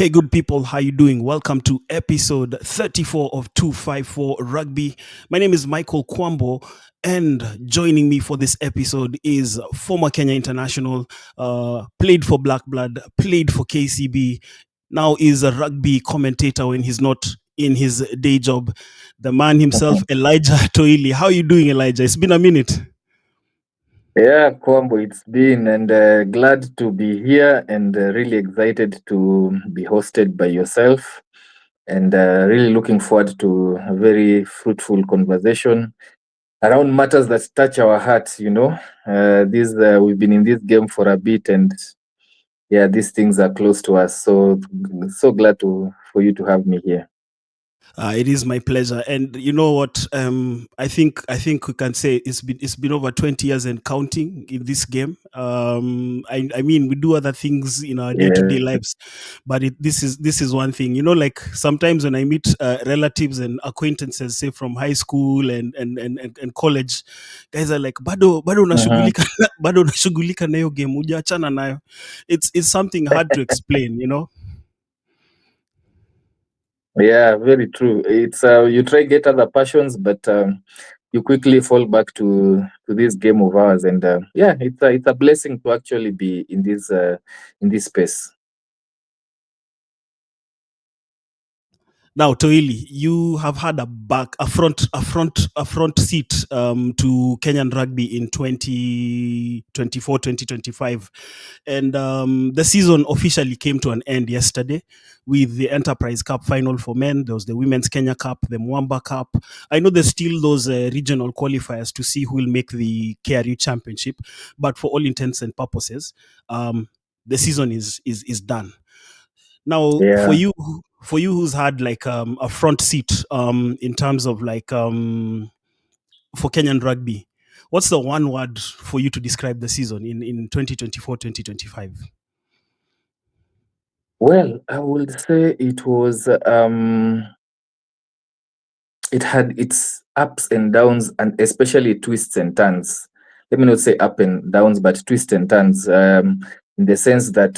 Hey, good people, how you doing? Welcome to episode 34 of 254 Rugby. My name is Michael Kwambo, and joining me for this episode is former Kenya international, played for Black Blood, played for KCB, now is a rugby commentator when he's not in his day job. The man himself, Elijah Toili. How you doing, Elijah? It's been a minute. Yeah, Kwambo, it's been, and glad to be here, and really excited to be hosted by yourself, and really looking forward to a very fruitful conversation around matters that touch our hearts. These we've been in this game for a bit, and yeah, these things are close to us. So glad for you to have me here. It is my pleasure, and you know what? I think we can say it's been over 20 years and counting in this game. I mean, we do other things in our day to day Yeah. lives, but this is one thing. You know, like sometimes when I meet relatives and acquaintances, say from high school and college, guys are like, bado Mhm. unashughulika bado unashughulika na hiyo game, hujaachana nayo. It's something hard to explain, you know. Yeah, very true. It's you try get other passions, but you quickly fall back to this game of ours, and yeah, it's a blessing to actually be in this space. Now, Toili, you have had a front seat to Kenyan rugby in 2024, 2025. And the season officially came to an end yesterday with the Enterprise Cup final for men. There was the Women's Kenya Cup, the Mwamba Cup. I know there's still those regional qualifiers to see who will make the KRU Championship. But for all intents and purposes, the season is done. Now, for Yeah. you who's had like a front seat in terms of like for Kenyan rugby, what's the one word for you to describe the season in 2024 2025? Well, I would say it had its ups and downs, and especially twists and turns. Let me not say up and downs, but twists and turns, in the sense that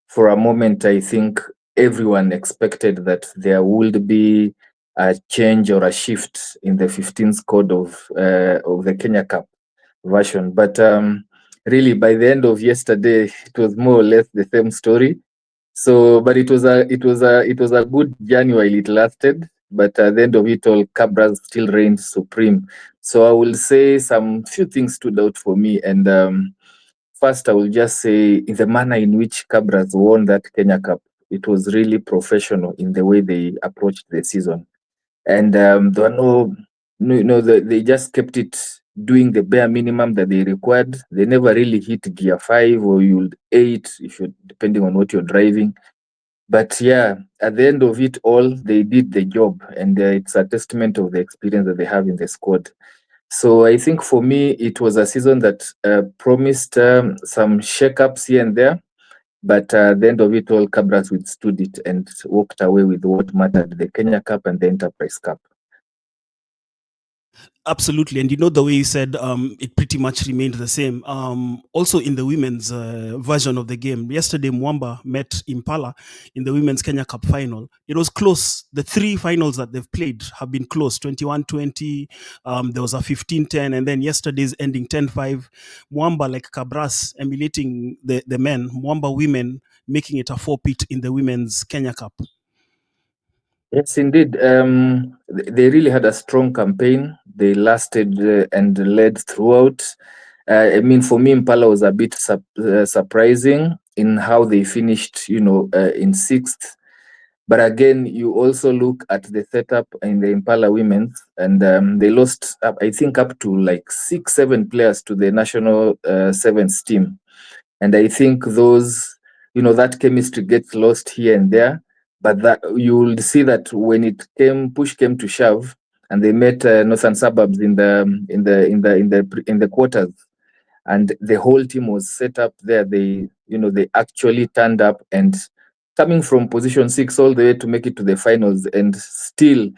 for a moment, I think everyone expected that there would be a change or a shift in the 15th code of the Kenya Cup version. But really, by the end of yesterday, it was more or less the same story. So, but it was a good journey while it lasted. But at the end of it all, Cabras still reigned supreme. So I will say some few things stood out for me. And first, I will just say in the manner in which Cabras won that Kenya Cup, it was really professional in the way they approached the season. And there were they just kept it doing the bare minimum that they required. They never really hit gear 5 or you'll 8 if you're depending on what you're driving. But yeah, at the end of it all, they did the job, and it's a testament of the experience that they have in the squad. So I think for me, it was a season that promised some shakeups here and there, but at the end of it all, Cabras withstood it and walked away with what mattered: the Kenya Cup and the Enterprise Cup. Absolutely, and you know the way you said it pretty much remained the same. Also in the women's version of the game, yesterday Mwamba met Impala in the women's Kenya Cup final. It was close. The three finals that they've played have been close: 21-20. There was a 15-10, and then yesterday's ending 10-5. Mwamba, like Cabras, emulating the men. Mwamba women making it a four-peat in the women's Kenya Cup. Yes, indeed. They really had a strong campaign. They lasted and led throughout. I mean, for me, Impala was a bit surprising in how they finished, in sixth. But again, you also look at the setup in the Impala women's, and they lost, I think, up to like 6, 7 players to the national sevens team. And I think that chemistry gets lost here and there. But that you will see that when push came to shove, and they met Northern Suburbs in the quarters, and the whole team was set up there. They actually turned up, and coming from position 6 all the way to make it to the finals, and still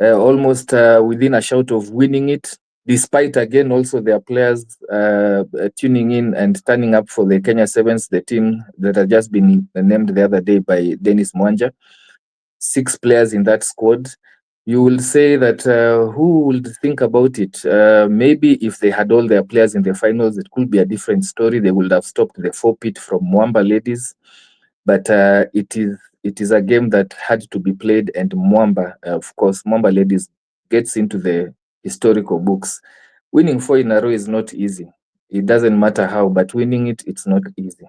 almost within a shout of winning it. despite again also their players tuning in and turning up for the Kenya Sevens, the team that had just been named the other day by Dennis Mwanja. 6 players in that squad. You will say that who would think about it? Maybe if they had all their players in the finals, it could be a different story. They would have stopped the forfeit from Mwamba ladies. But it is a game that had to be played, and Mwamba, of course, Mwamba ladies gets into the historical books. Winning 4 in a row is not easy. It doesn't matter how, but winning it's not easy.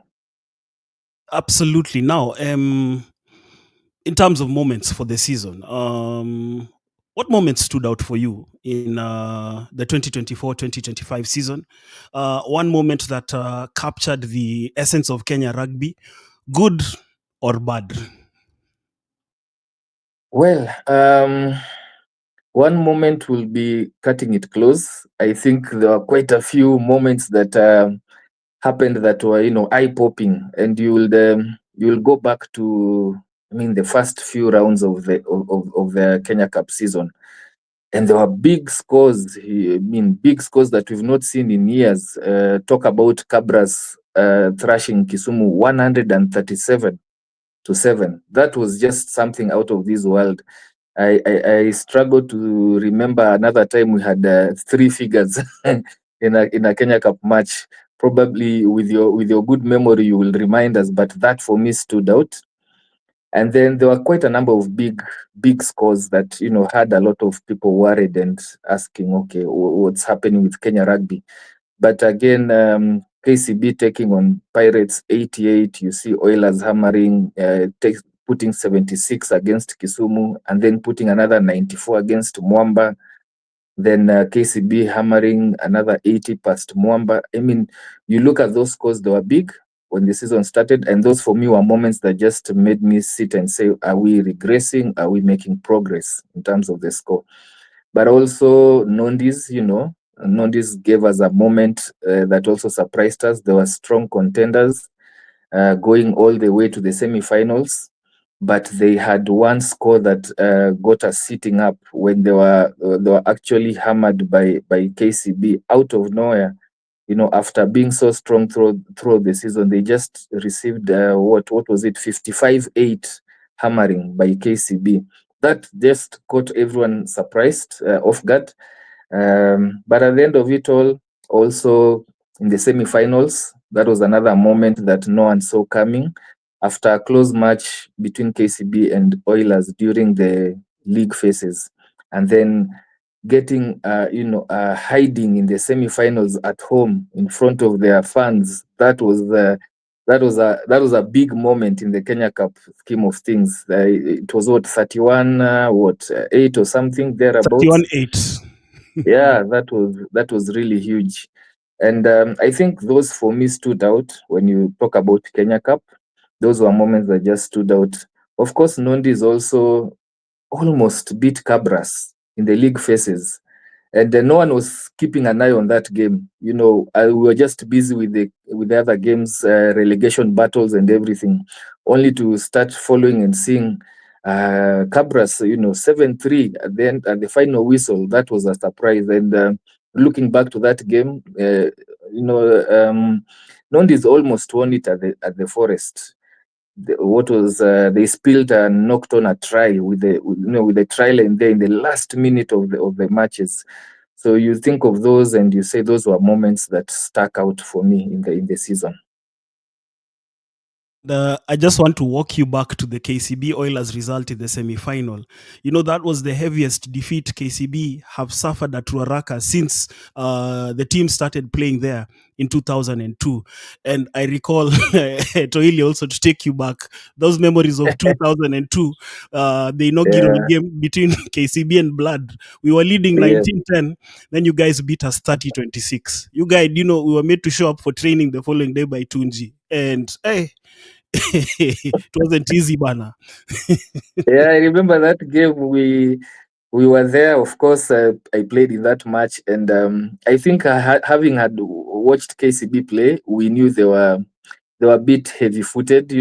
Absolutely. Now, in terms of moments for the season, what moments stood out for you in the 2024-2025 season? One moment that captured the essence of Kenya rugby, good or bad? Well, one moment will be cutting it close. I think there are quite a few moments that happened that were, eye popping, and you'll go back to, the first few rounds of the Kenya Cup season, and there were big scores. Big scores that we've not seen in years. Talk about Cabras thrashing Kisumu 137-7. That was just something out of this world. I struggle to remember another time we had 3 figures in a Kenya Cup match. Probably with your good memory, you will remind us, but that for me stood out. And then there were quite a number of big scores that had a lot of people worried and asking, okay, what's happening with Kenya rugby? But again, KCB taking on Pirates 88. You see Oilers hammering, putting 76 against Kisumu, and then putting another 94 against Mwamba. Then KCB hammering another 80 past Mwamba. You look at those scores, they were big when the season started, and those for me were moments that just made me sit and say, are we regressing? Are we making progress in terms of the score? But also Nondis, Nondis gave us a moment that also surprised us. There were strong contenders going all the way to the semi-finals, but they had one score that got us sitting up when they were actually hammered by KCB out of nowhere. After being so strong throughout the season, they just received what was it, 55-8 hammering by KCB. That just caught everyone surprised, off guard. But at the end of it all, also in the semi-finals, that was another moment that no one saw coming. After a close match between KCB and Oilers during the league phases, and then getting hiding in the semi-finals at home in front of their fans, that was a big moment in the Kenya Cup scheme of things. It was 31 8 or something thereabouts. 31-8. Yeah, that was really huge. And I think those for me stood out when you talk about Kenya Cup. Those were moments that just stood out. Of course, Nondi is also almost beat Cabras in the league phases. And no one was keeping an eye on that game. We were just busy with the other games, relegation battles and everything, only to start following and seeing Cabras, 7-3 at the end, at the final whistle. That was a surprise. And looking back to that game, Nondi's almost won it at the Forest. They spilled and knocked on a try with the try line there in the last minute of the matches. So you think of those and you say those were moments that stuck out for me in the season. I just want to walk you back to the KCB Oilers result in the semi-final. That was the heaviest defeat KCB have suffered at Ruaraka since the team started playing there in 2002. And I recall, Toili, also to take you back, those memories of 2002, the inaugural game between KCB and Blood. We were leading 19-10, then you guys beat us 30-26. You guys, we were made to show up for training the following day by Tunji. And hey, it wasn't easy, bana. Yeah, I remember that game. We were there. Of course, I played in that match, and I think having had watched KCB play, we knew they were a bit heavy-footed,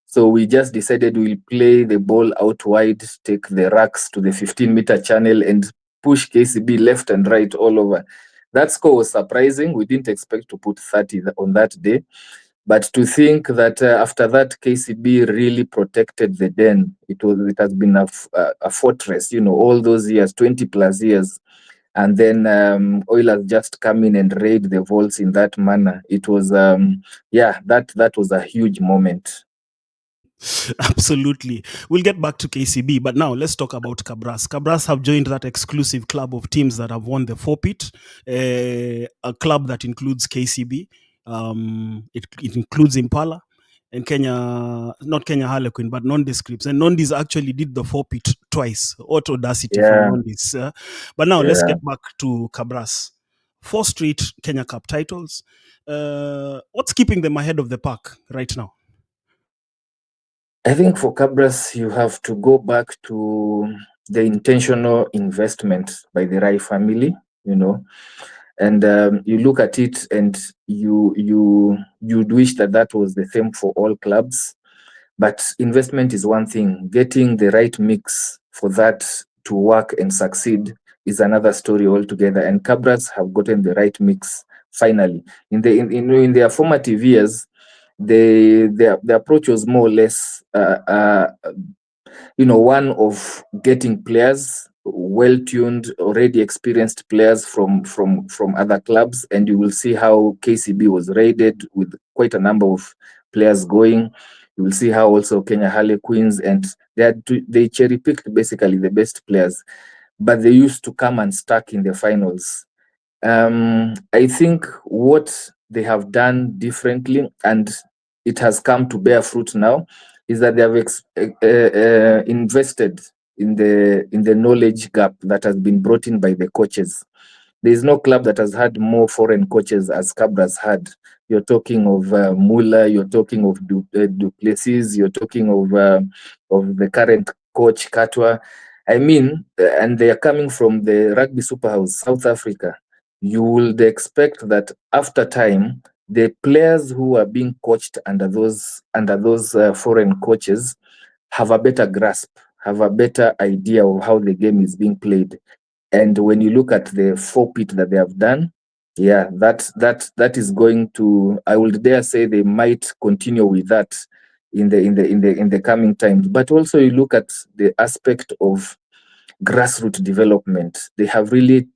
So we just decided we'll play the ball out wide, take the racks to the 15-meter channel, and push KCB left and right all over. That score was surprising. We didn't expect to put 30 on that day. But to think that after that, KCB really protected the den. It has been a fortress, all those years, 20 plus years. And then Oilers just come in and raid the vaults in that manner. It was, that was a huge moment. Absolutely. We'll get back to KCB, but now let's talk about Cabras. Cabras have joined that exclusive club of teams that have won the forfeit, a club that includes KCB. It includes Impala and Kenya, not Kenya Harlequin, but Nondescripts. And Nondis actually did the forfeit twice. What audacity from Yeah, Nondis. But now let's yeah. get back to Cabras. 4 straight Kenya Cup titles. What's keeping them ahead of the pack right now? I think for Cabras, you have to go back to the intentional investment by the Rai family, and you look at it and you'd wish that was the same for all clubs. But investment is one thing. Getting the right mix for that to work and succeed is another story altogether. And Cabras have gotten the right mix finally. In their formative years, the approach was more or less one of getting players, well-tuned, already experienced players from other clubs, and you will see how KCB was raided with quite a number of players going. You will see how also Kenya Harlequins, and they cherry-picked basically the best players, but they used to come and stuck in the finals. I think what they have done differently, and it has come to bear fruit now, is that they have invested in the knowledge gap that has been brought in by the coaches. There is no club that has had more foreign coaches as Cabras had. You're talking of Muller, you're talking of Duplessis, you're talking of the current coach Katwa. I mean, and they are coming from the Rugby Superhouse, South Africa. You would expect that after time, the players who are being coached under those foreign coaches have a better grasp, have a better idea of how the game is being played. And when you look at the forfeit that they have done, yeah, that is going to, I would dare say, they might continue with that in the coming times. But also you look at the aspect of grassroots development. They have really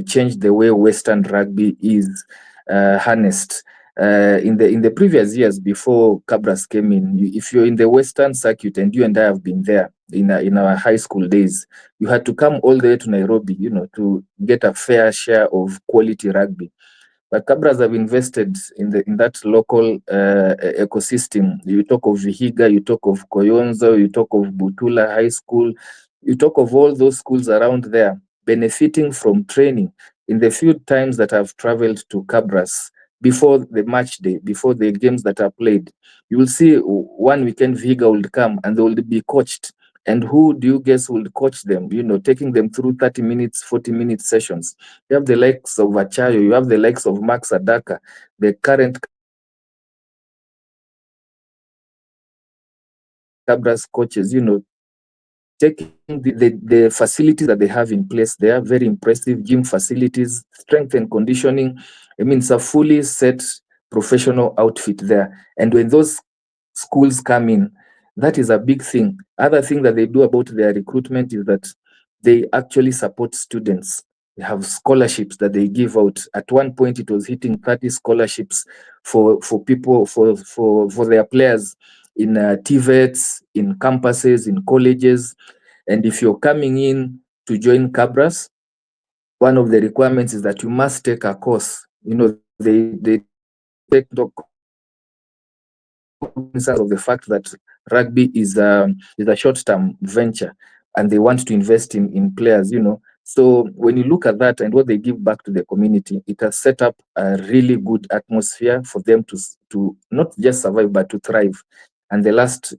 changed the way Western rugby is harnessed. In the previous years before Cabras came in, if you're in the Western circuit, and you and I have been there in our high school days, you had to come all the way to Nairobi, to get a fair share of quality rugby. But Cabras have invested in that local ecosystem. You talk of Vihiga, you talk of Koyonzo, you talk of Butula High School, you talk of all those schools around there benefiting from training. In the few times that I've traveled to Cabras before the match day, before the games that are played, you will see one weekend Vihiga will come and they will be coached. And who do you guess will coach them? Taking them through 30 minutes, 40-minute sessions. You have the likes of Achayo, you have the likes of Max Adaka, the current Cabras coaches, taking the facilities that they have in place there, very impressive gym facilities, strength and conditioning. I mean, it's a fully set professional outfit there. And when those schools come in, that is a big thing. Other thing that they do about their recruitment is that they actually support students. They have scholarships that they give out. At one point, it was hitting 30 scholarships for people, for their players in TVETs, in campuses, in colleges. And if you're coming in to join Cabras, one of the requirements is that you must take a course. They take cognizance of the fact that rugby is a short-term venture, and they want to invest in players. So when you look at that and what they give back to the community, it has set up a really good atmosphere for them to not just survive but to thrive. And the last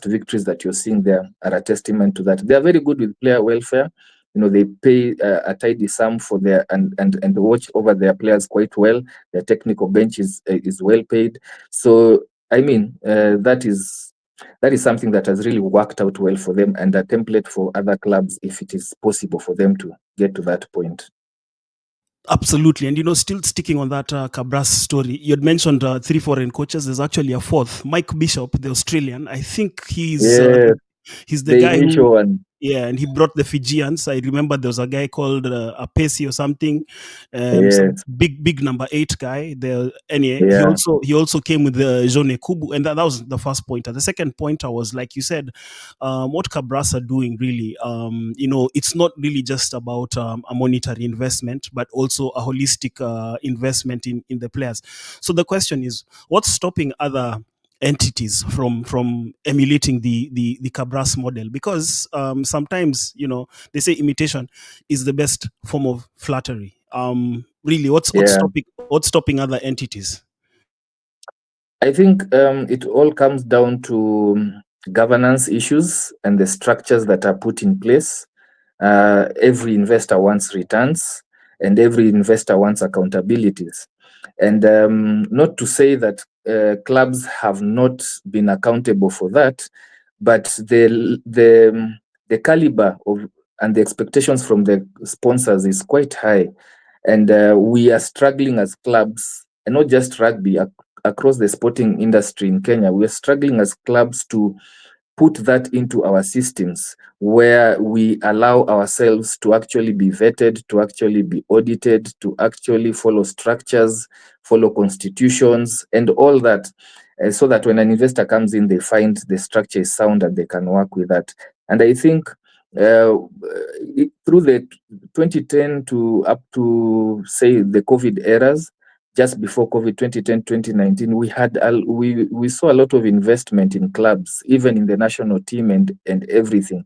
victories that you're seeing there are a testament to that. They are very good with player welfare. They pay a tidy sum for their and watch over their players quite well. Their technical bench is well paid. So I mean, that is that is something that has really worked out well for them, and a template for other clubs if it is possible for them to get to that point. Absolutely. And, still sticking on that Cabras story, you had mentioned 3 foreign coaches. There's actually a fourth, Mike Bishop, the Australian. I think Yeah, he's the the guy who, initial one. yeah, and he brought the Fijians. I remember there was a guy called Apesi or something, some Yes, big number 8 guy. There, anyway, yeah, he also came with the Jone Kubu, and that was the first pointer. The second pointer was, like you said, what Cabras are doing really. It's not really just about a monetary investment, but also a holistic investment in the players. So the question is, what's stopping other entities from emulating the Cabras model? Because sometimes they say imitation is the best form of flattery. Really, yeah. what's stopping other entities? I think it all comes down to governance issues and the structures that are put in place. Every investor wants returns, and every investor wants accountabilities. And not to say that clubs have not been accountable for that, but the caliber of and the expectations from the sponsors is quite high, and we are struggling as clubs, and not just rugby, across the sporting industry in Kenya. We are struggling as clubs to put that into our systems where we allow ourselves to actually be vetted, to actually be audited, to actually follow structures, follow constitutions, and all that, so that when an investor comes in, they find the structure is sound and they can work with that. And I think through the 2010 to up to, say, the COVID eras, just before COVID, 2010, 2019, we saw a lot of investment in clubs, even in the national team and everything.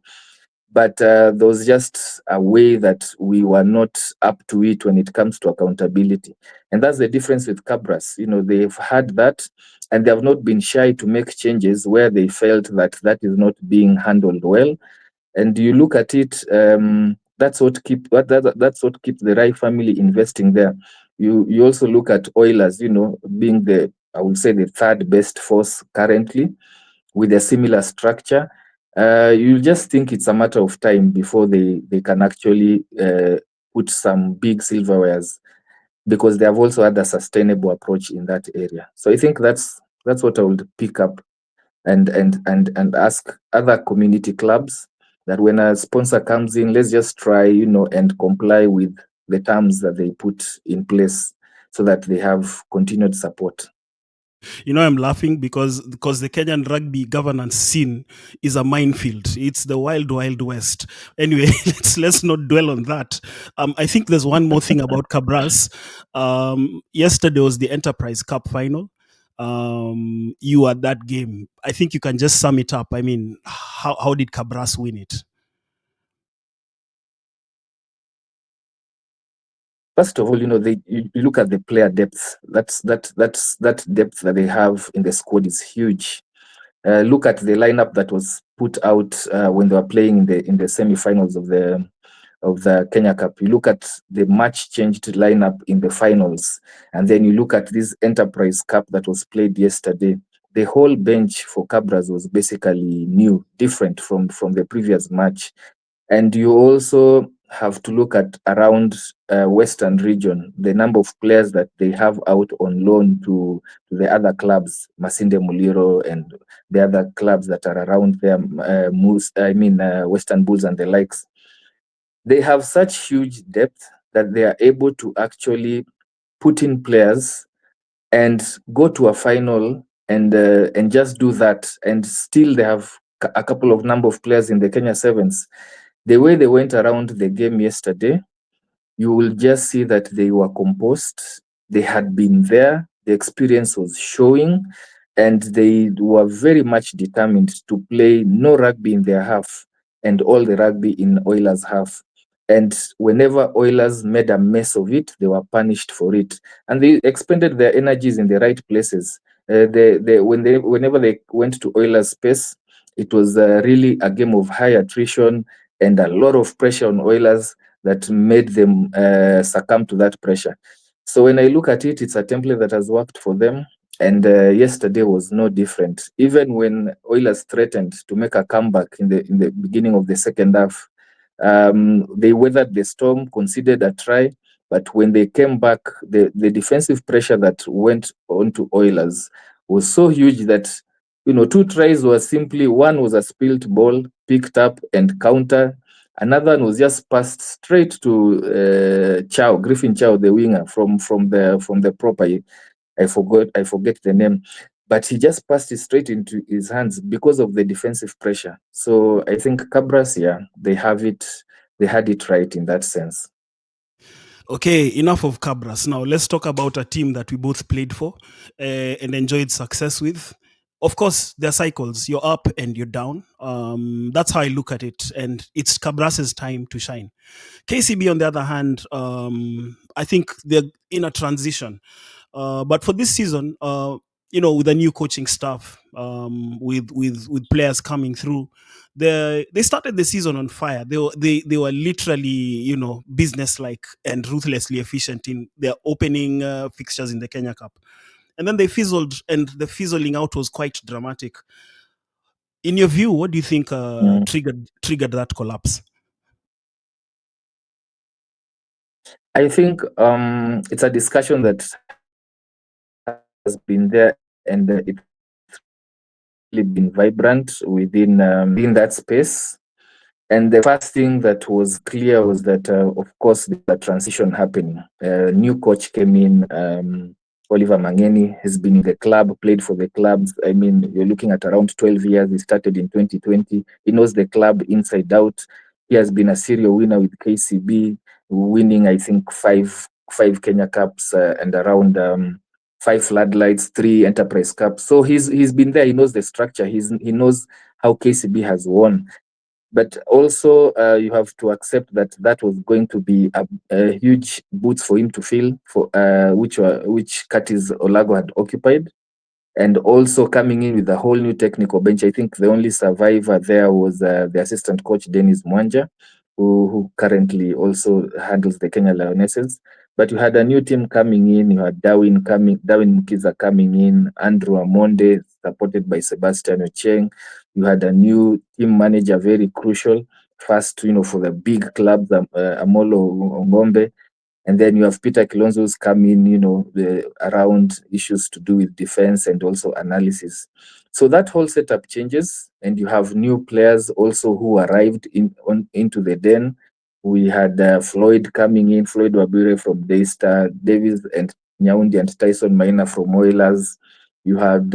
But there was just a way that we were not up to it when it comes to accountability. And that's the difference with Cabras. They've had that, and they have not been shy to make changes where they felt that that is not being handled well. And you look at it, that's what keeps the Rai family investing there. You also look at Oilers, being I would say, the third best force currently, with a similar structure. You just think it's a matter of time before they can actually put some big silverwares, because they have also had a sustainable approach in that area. So I think that's what I would pick up and ask other community clubs that when a sponsor comes in, let's just try, and comply with the terms that they put in place so that they have continued support. I'm laughing because the Kenyan rugby governance scene is a minefield. It's the wild west. Anyway, let's not dwell on that. I think there's one more thing about Cabras. Yesterday was the Enterprise Cup final. You at that game. I think you can just sum it up. I mean, how did Cabras win it? First of all, you look at the player depth. That depth that they have in the squad is huge. Look at the lineup that was put out when they were playing in the semi-finals of the Kenya Cup. You look at the much changed lineup in the finals, and then you look at this Enterprise Cup that was played yesterday. The whole bench for Cabras was basically new, different from the previous match. And you also have to look at around Western region, the number of players that they have out on loan to the other clubs, Masinde Muliro and the other clubs that are around there, Western Bulls and the likes. They have such huge depth that they are able to actually put in players and go to a final and just do that, and still they have a couple of number of players in the Kenya Sevens. The way they went around the game yesterday, you will just see that they were composed. They had been there. The experience was showing, and they were very much determined to play no rugby in their half and all the rugby in Oilers' half. And whenever Oilers made a mess of it, they were punished for it. And they expended their energies in the right places. Whenever they went to Oilers' space, it was really a game of high attrition and a lot of pressure on Oilers that made them succumb to that pressure. So when I look at it, it's a template that has worked for them. And yesterday was no different. Even when Oilers threatened to make a comeback in the beginning of the second half, they weathered the storm, conceded a try, but when they came back, the defensive pressure that went onto Oilers was so huge that, you know, two tries were simply, one was a spilled ball, picked up and counter. Another one was just passed straight to Griffin Chow, the winger from the proper. I forget the name, but he just passed it straight into his hands because of the defensive pressure. So I think Cabras, yeah, they had it right in that sense. Okay, enough of Cabras. Now let's talk about a team that we both played for and enjoyed success with. Of course, there are cycles. You're up and you're down. That's how I look at it, and it's Cabras's time to shine. KCB, on the other hand, I think they're in a transition. But for this season, with the new coaching staff, with players coming through, they started the season on fire. They were literally, businesslike and ruthlessly efficient in their opening fixtures in the Kenya Cup, and then they fizzled, and the fizzling out was quite dramatic. In your view, what do you think triggered that collapse? I think it's a discussion that has been there, and it's really been vibrant within in that space. And the first thing that was clear was that, of course, the transition happening. New coach came in, Oliver Mangeni has been in the club, played for the clubs. I mean, you're looking at around 12 years. He started in 2020. He knows the club inside out. He has been a serial winner with KCB, winning, I think, five Kenya Cups and around 5 floodlights, 3 Enterprise Cups. So he's been there. He knows the structure. He knows how KCB has won. But also, you have to accept that that was going to be a huge boots for him to fill, for which Curtis Olago had occupied, and also coming in with a whole new technical bench. I think the only survivor there was the assistant coach Dennis Mwanja, who currently also handles the Kenya Lionesses. But you had a new team coming in. You had Darwin Mukiza coming in, Andrew Amonde, supported by Sebastian Ocheng. You had a new team manager, very crucial, first, for the big clubs, Amolo Ongombe. And then you have Peter Kilonzo's come in, around issues to do with defense and also analysis. So that whole setup changes, and you have new players also who arrived into the den. We had Floyd coming in, Floyd Wabire from Daystar, Davis and Nyaundi and Tyson Maina from Oilers. You had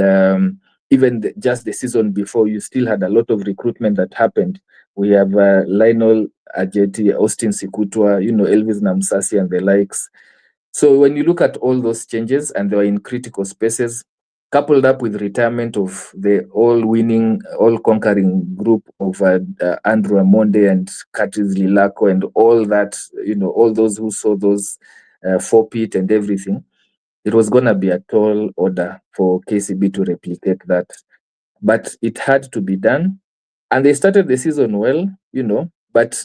even just the season before, you still had a lot of recruitment that happened. We have Lionel Ajeti, Austin Sikutwa, Elvis Namsasi and the likes. So when you look at all those changes, and they were in critical spaces, coupled up with retirement of the all-winning, all-conquering group of Andrew Amonde and Curtis Lilako and all that, all those who saw those forfeit and everything, it was going to be a tall order for KCB to replicate that. But it had to be done. And they started the season well, but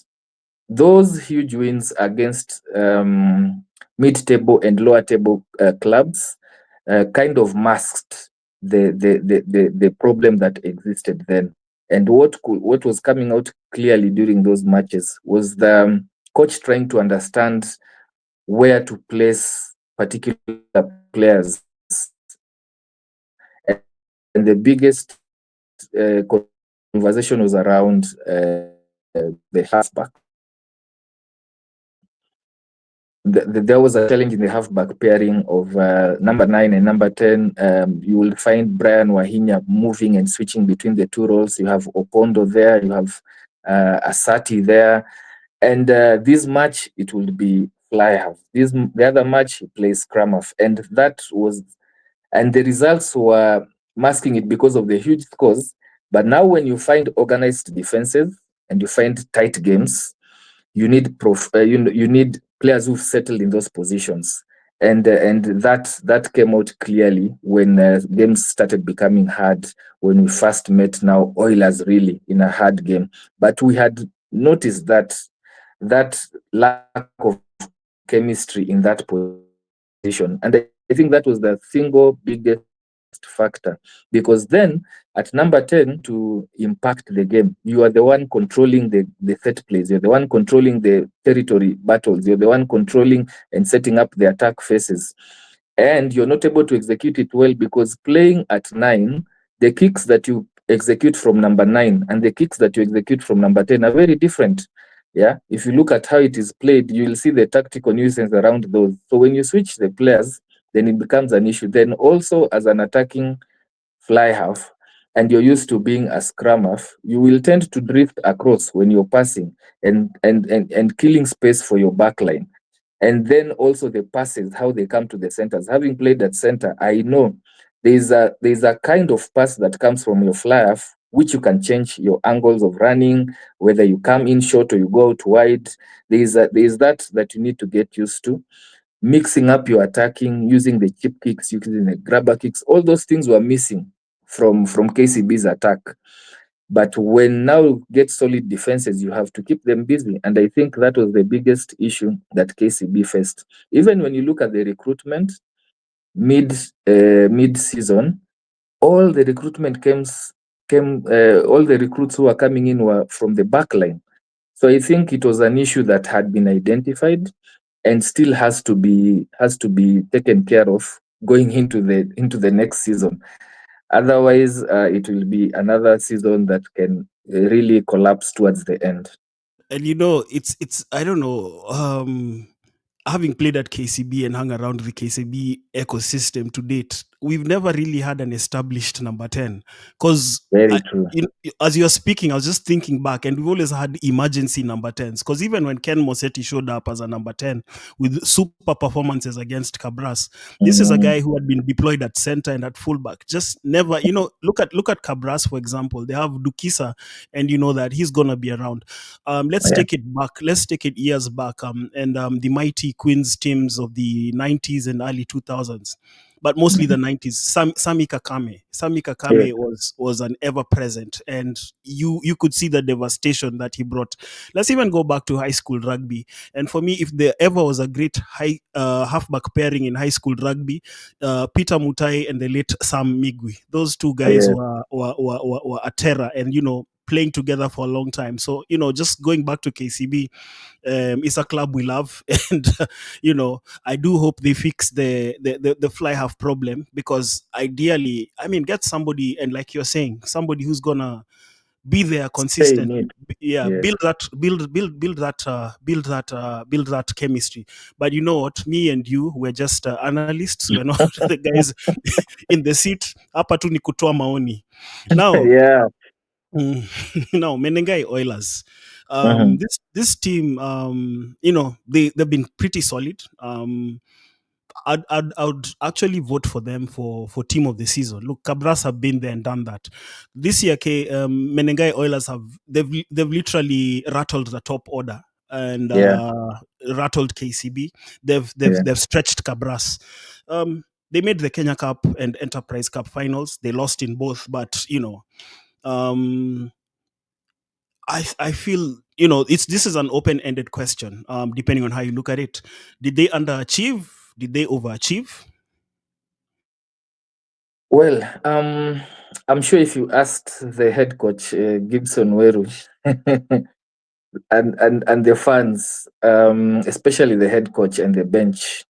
those huge wins against mid-table and lower-table clubs kind of masked the problem that existed then. And what was coming out clearly during those matches was the coach trying to understand where to place particular players. And the biggest conversation was around the halfback. There was a challenge in the halfback pairing of number 9 and number 10. You will find Brian Wahinya moving and switching between the two roles. You have Opondo there. You have Asati there. And this match, it will be fly half. The other match, he plays scrum half. And the results were masking it because of the huge scores. But now when you find organized defenses and you find tight games, you need you need players who've settled in those positions, and that came out clearly when games started becoming hard. When we first met now Oilers really in a hard game, but we had noticed that lack of chemistry in that position, and I think that was the single biggest factor, because then at number 10 to impact the game, you are the one controlling the set plays, you're the one controlling the territory battles, you're the one controlling and setting up the attack phases, and you're not able to execute it well because playing at 9, the kicks that you execute from number 9 and the kicks that you execute from number 10 are very different. Yeah, if you look at how it is played, you will see the tactical nuisance around those. So when you switch the players, then it becomes an issue. Then also as an attacking fly half, and you're used to being a scrum half, you will tend to drift across when you're passing and killing space for your backline. And then also the passes, how they come to the centers. Having played at center, I know there's a kind of pass that comes from your fly half, which you can change your angles of running, whether you come in short or you go out wide. There's that you need to get used to. Mixing up your attacking, using the chip kicks, using the grabber kicks, all those things were missing from KCB's attack. But when now get solid defenses, you have to keep them busy. And I think that was the biggest issue that KCB faced. Even when you look at the recruitment mid season, all the recruitment came all the recruits who were coming in were from the back line. So I think it was an issue that had been identified and still has to be taken care of going into the next season. Otherwise, it will be another season that can really collapse towards the end. And it's I don't know. Having played at KCB and hung around the KCB ecosystem to date, we've never really had an established number 10. Because Very true. as you're speaking, I was just thinking back, and we've always had emergency number 10s. Because even when Ken Mosetti showed up as a number 10 with super performances against Cabras, this is a Mm, guy who had been deployed at center and at fullback. Just never, look at Cabras, for example. They have Dukisa, and you know that he's gonna be around. Let's yeah, take it back. Let's take it years back. And the mighty Queens teams of the 90s and early 2000s, but mostly the mhm, 90s. Sami Kakame. Sami yeah, Kakame was an ever present, and you could see the devastation that he brought. Let's even go back to high school rugby. And for me, if there ever was a great high halfback pairing in high school rugby, Peter Mutai and the late Sam Migwi. Those two guys yeah. were a terror, and playing together for a long time. So just going back to KCB, it's a club we love, and I do hope they fix the fly half problem, because ideally, I mean, get somebody, and like you're saying, somebody who's gonna be there Stay in consistently. it. Yeah, Yes. build that chemistry. But you know what, me and you, we're just analysts, we're not the guys in the seat. Hapa tu ni kutoa maoni now. Yeah. Now, Menengai Oilers. Mhm. This team, they've been pretty solid. I'd actually vote for them for team of the season. Look, Cabras have been there and done that. This year, Menengai Oilers they've literally rattled the top order, and Yeah. rattled KCB. They've they've Yeah. they've stretched Cabras. They made the Kenya Cup and Enterprise Cup finals. They lost in both, but um, I feel this is an open ended question. Depending on how you look at it, did they underachieve? Did they overachieve? Well, I'm sure if you asked the head coach, Gibson Weru, and the fans, especially the head coach and the bench,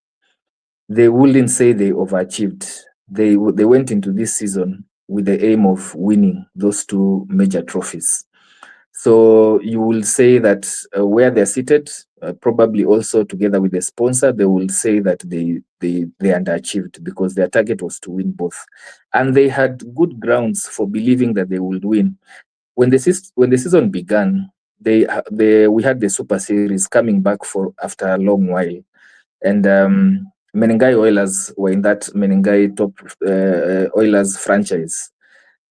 they wouldn't say they overachieved. They went into this season with the aim of winning those two major trophies. So you will say that where they're seated, probably also together with the sponsor, they will say that they underachieved because their target was to win both, and they had good grounds for believing that they would win. When the season began, we had the Super Series coming back for after a long while, and Menengai Oilers were in that Menengai top Oilers franchise.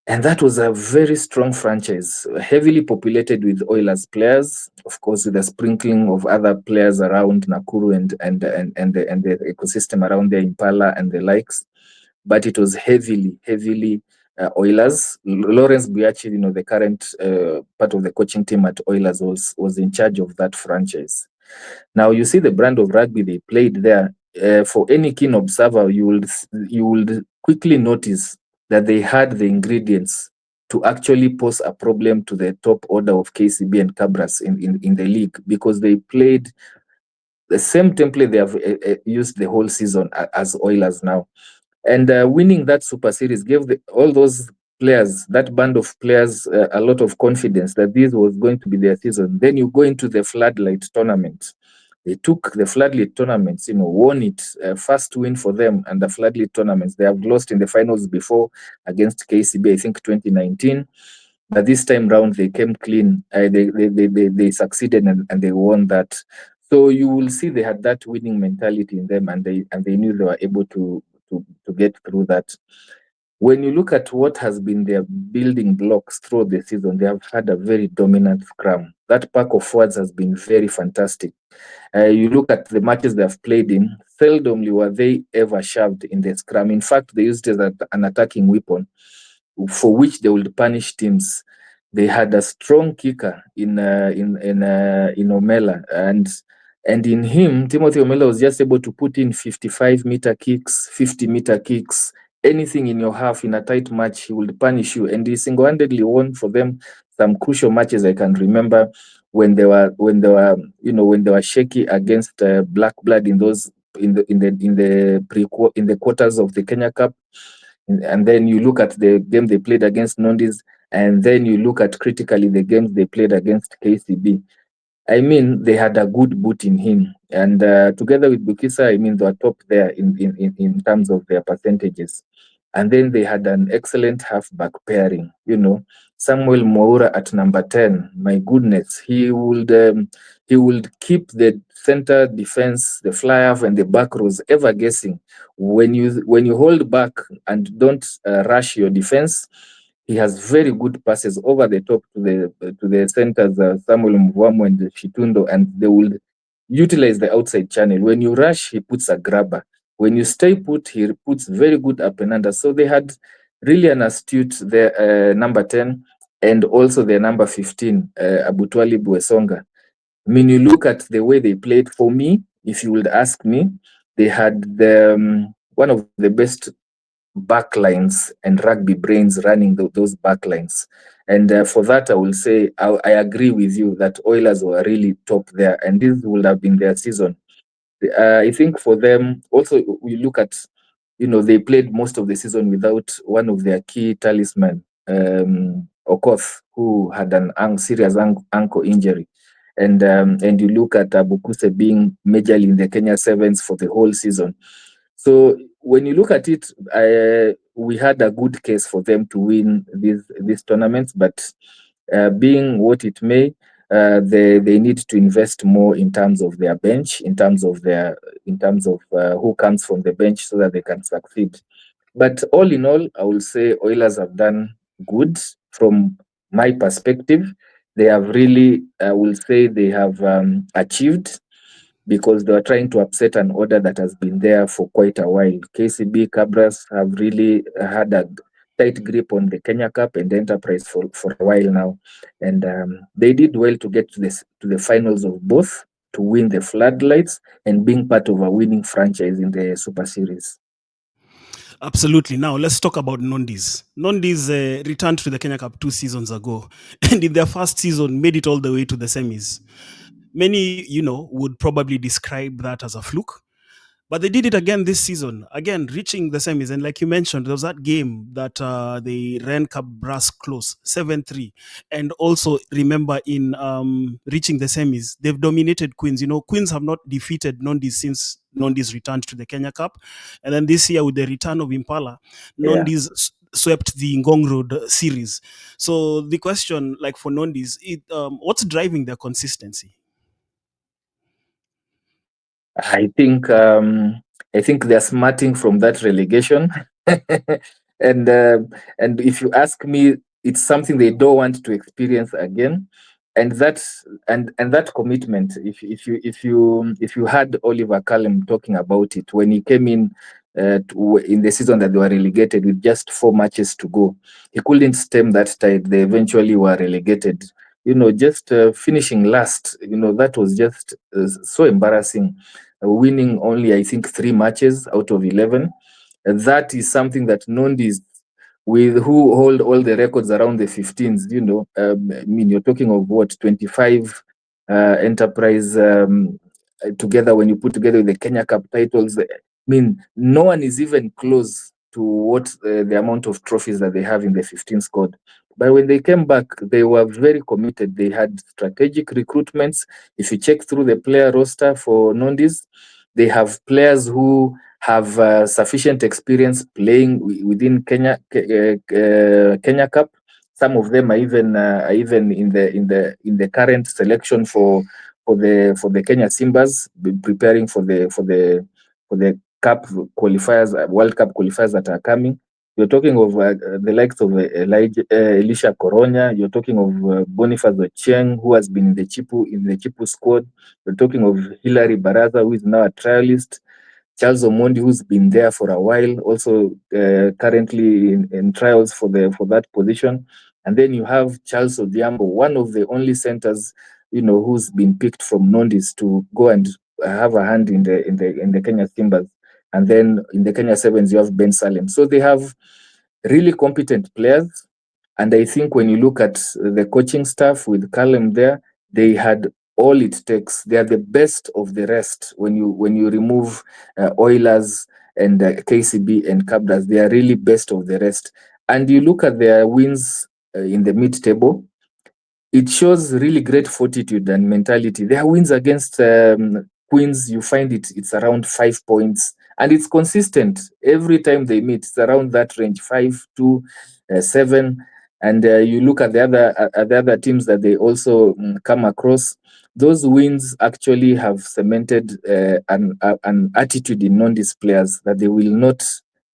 And that was a very strong franchise, heavily populated with Oilers players, of course, with a sprinkling of other players around Nakuru and the ecosystem around there, Impala and the likes. But it was heavily Oilers. Lawrence Buyachi, the current part of the coaching team at Oilers, was in charge of that franchise. Now you see the brand of rugby they played there. For any keen observer, you will quickly notice that they had the ingredients to actually pose a problem to the top order of KCB and Cabras in the league, because they played the same template they have used the whole season as Oilers now. And winning that Super Series gave all those players, that band of players, a lot of confidence that this was going to be their season. Then you go into the Floodlight tournament. They took the Floodlight tournaments, won it, first win for them, and the Floodlight tournaments. They have lost in the finals before against KCB, I think 2019. But this time round, they came clean. They succeeded and they won that. So you will see they had that winning mentality in them, and they knew they were able to get through that. When you look at what has been their building blocks throughout the season, they have had a very dominant scrum. That pack of forwards has been very fantastic. You look at the matches they have played in, seldomly were they ever shoved in the scrum. In fact, they used it as an attacking weapon for which they would punish teams. They had a strong kicker in Omela, and in him, Timothy Omela was just able to put in 55-meter kicks, 50-meter kicks, anything in your half in a tight match, he would punish you. And he single-handedly won for them some crucial matches. I can remember when they were shaky against Black Blood in the quarters of the Kenya Cup. And then you look at the game they played against Nondis, and then you look at critically the games they played against KCB. I mean, they had a good boot in him, and together with Bukisa, I mean, they were top there in terms of their percentages. And then they had an excellent halfback pairing. Samuel Moura at number 10. My goodness, he would keep the center defense, the fly half, and the back rows ever guessing. When you hold back and don't rush your defense, he has very good passes over the top to the centers, Samuel Mvwamo and Shitundo, and they will utilize the outside channel. When you rush, he puts a grabber. When you stay put, he puts very good up and under. So they had really an astute number 10 and also their number 15, Abutwali Bwesonga. I mean, you look at the way they played. For me, if you would ask me, they had one of the best backlines and rugby brains running those backlines. And for that, I will say I agree with you that Oilers were really top there, and this would have been their season. I think for them, also, we look at, they played most of the season without one of their key talisman, Okoth, who had an serious ankle injury. And you look at Bukuse being majorly in the Kenya Sevens for the whole season. So when you look at it, we had a good case for them to win these tournaments, but being what it may, they need to invest more in terms of their bench, in terms of who comes from the bench so that they can succeed. But all in all, I will say Oilers have done good from my perspective. They have really, I will say, they have achieved, because they were trying to upset an order that has been there for quite a while. KCB, Cabras have really had a tight grip on the Kenya Cup and the Enterprise for a while now. And they did well to get to the finals of both, to win the Floodlights and being part of a winning franchise in the Super Series. Absolutely. Now let's talk about Nondis. Nondis returned to the Kenya Cup 2 seasons ago, and in their first season made it all the way to the semis. Many, would probably describe that as a fluke. But they did it again this season, again reaching the semis. And like you mentioned, there was that game that they ran Cabras close, 7-3. And also remember in reaching the semis, they've dominated Queens. Queens have not defeated Nondis since Nondis returned to the Kenya Cup. And then this year with the return of Impala, Nondis swept the Ngong Road series. So the question, like for Nondis, what's driving their consistency? I think they're smarting from that relegation, and if you ask me, it's something they don't want to experience again, and that commitment. If you had Oliver Callum talking about it when he came in in the season that they were relegated with just 4 matches to go, he couldn't stem that tide. They eventually were relegated. Just finishing last. That was just so embarrassing. Winning only, I think, 3 matches out of 11. That is something that Nondis with who hold all the records around the 15s, I mean, you're talking of what, 25 enterprise together. When you put together the Kenya Cup titles, I mean, no one is even close to what the amount of trophies that they have in the 15 squad. But when they came back, they were very committed. They had strategic recruitments. If you check through the player roster for Nondis, they have players who have sufficient experience playing within Kenya Cup. Some of them are even in the current selection for the Kenya Simbas, preparing for the cup qualifiers, World Cup qualifiers that are coming. You're talking of the likes of Elisha Koronya. You're talking of Boniface Ochieng, who has been in the Chipu squad. You're talking of Hilary Baraza, who is now a trialist. Charles Omondi, who's been there for a while, also currently in trials for that position. And then you have Charles Odiambo, one of the only centers, who's been picked from Nondis to go and have a hand in the Kenya Timbers. And then in the Kenya Sevens, you have Ben Salem. So they have really competent players. And I think when you look at the coaching staff with Callum there, they had all it takes. They are the best of the rest. When you remove Oilers and KCB and Cabras, they are really best of the rest. And you look at their wins in the mid-table, it shows really great fortitude and mentality. Their wins against Queens, you find it's around 5 points, and it's consistent every time they meet. It's around that range, 5 to 7. And you look at the other teams that they also come across. Those wins actually have cemented an attitude in Nondis players that they will not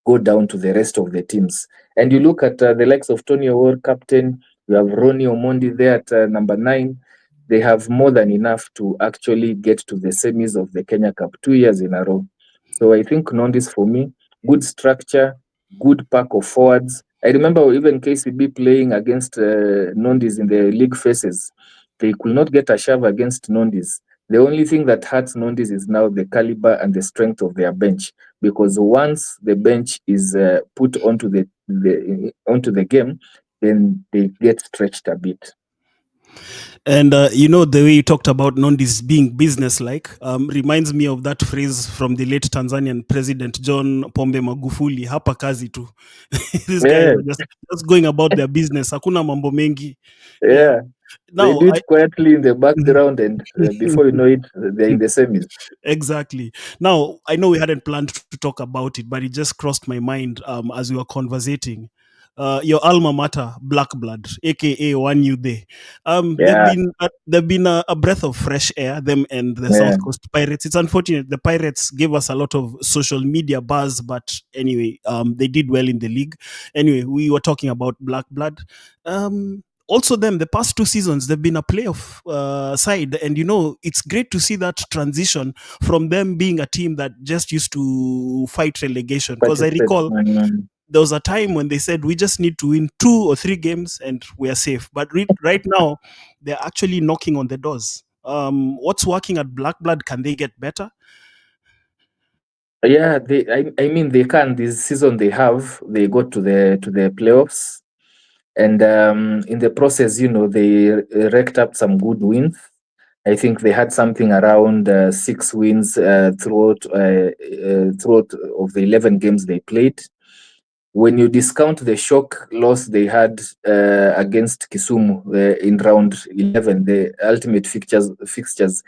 go down to the rest of the teams. And you look at the likes of Tony O'War, captain. You have Ronnie Omondi there at number 9. They have more than enough to actually get to the semis of the Kenya Cup 2 years in a row. So I think Nondis, for me, good structure, good pack of forwards. I remember even KCB playing against Nondis in the league phases. They could not get a shove against Nondis. The only thing that hurts Nondis is now the caliber and the strength of their bench, because once the bench is put onto the game, then they get stretched a bit. And the way you talked about Nondis being business-like reminds me of that phrase from the late Tanzanian president John Pombe Magufuli, hapa kazi tu. These guys Yeah, are just going about their business. Hakuna mambo mengi. Yeah. yeah. They Now, do it quietly in the background, and before you know it, they're in the semis. Exactly. Now, I know we hadn't planned to talk about it, but it just crossed my mind as we were conversating. Your alma mater, Black Blood, aka One You Day. Yeah, They've been a breath of fresh air. Them and the yeah. South Coast Pirates. It's unfortunate the Pirates gave us a lot of social media buzz, but anyway, they did well in the league. Anyway, we were talking about Black Blood. Also, them the past 2 seasons they've been a playoff side, and it's great to see that transition from them being a team that just used to fight relegation, because I Participate. recall there was a time when they said we just need to win 2 or 3 games and we're safe, but right now they're actually knocking on the doors. What's working at Black Blood? Can they get better? Yeah, I mean they can. This season they got to the playoffs, and in the process, they racked up some good wins. I think they had something around 6 wins throughout of the 11 games they played. When you discount the shock loss they had against Kisumu in round 11, the ultimate fixtures,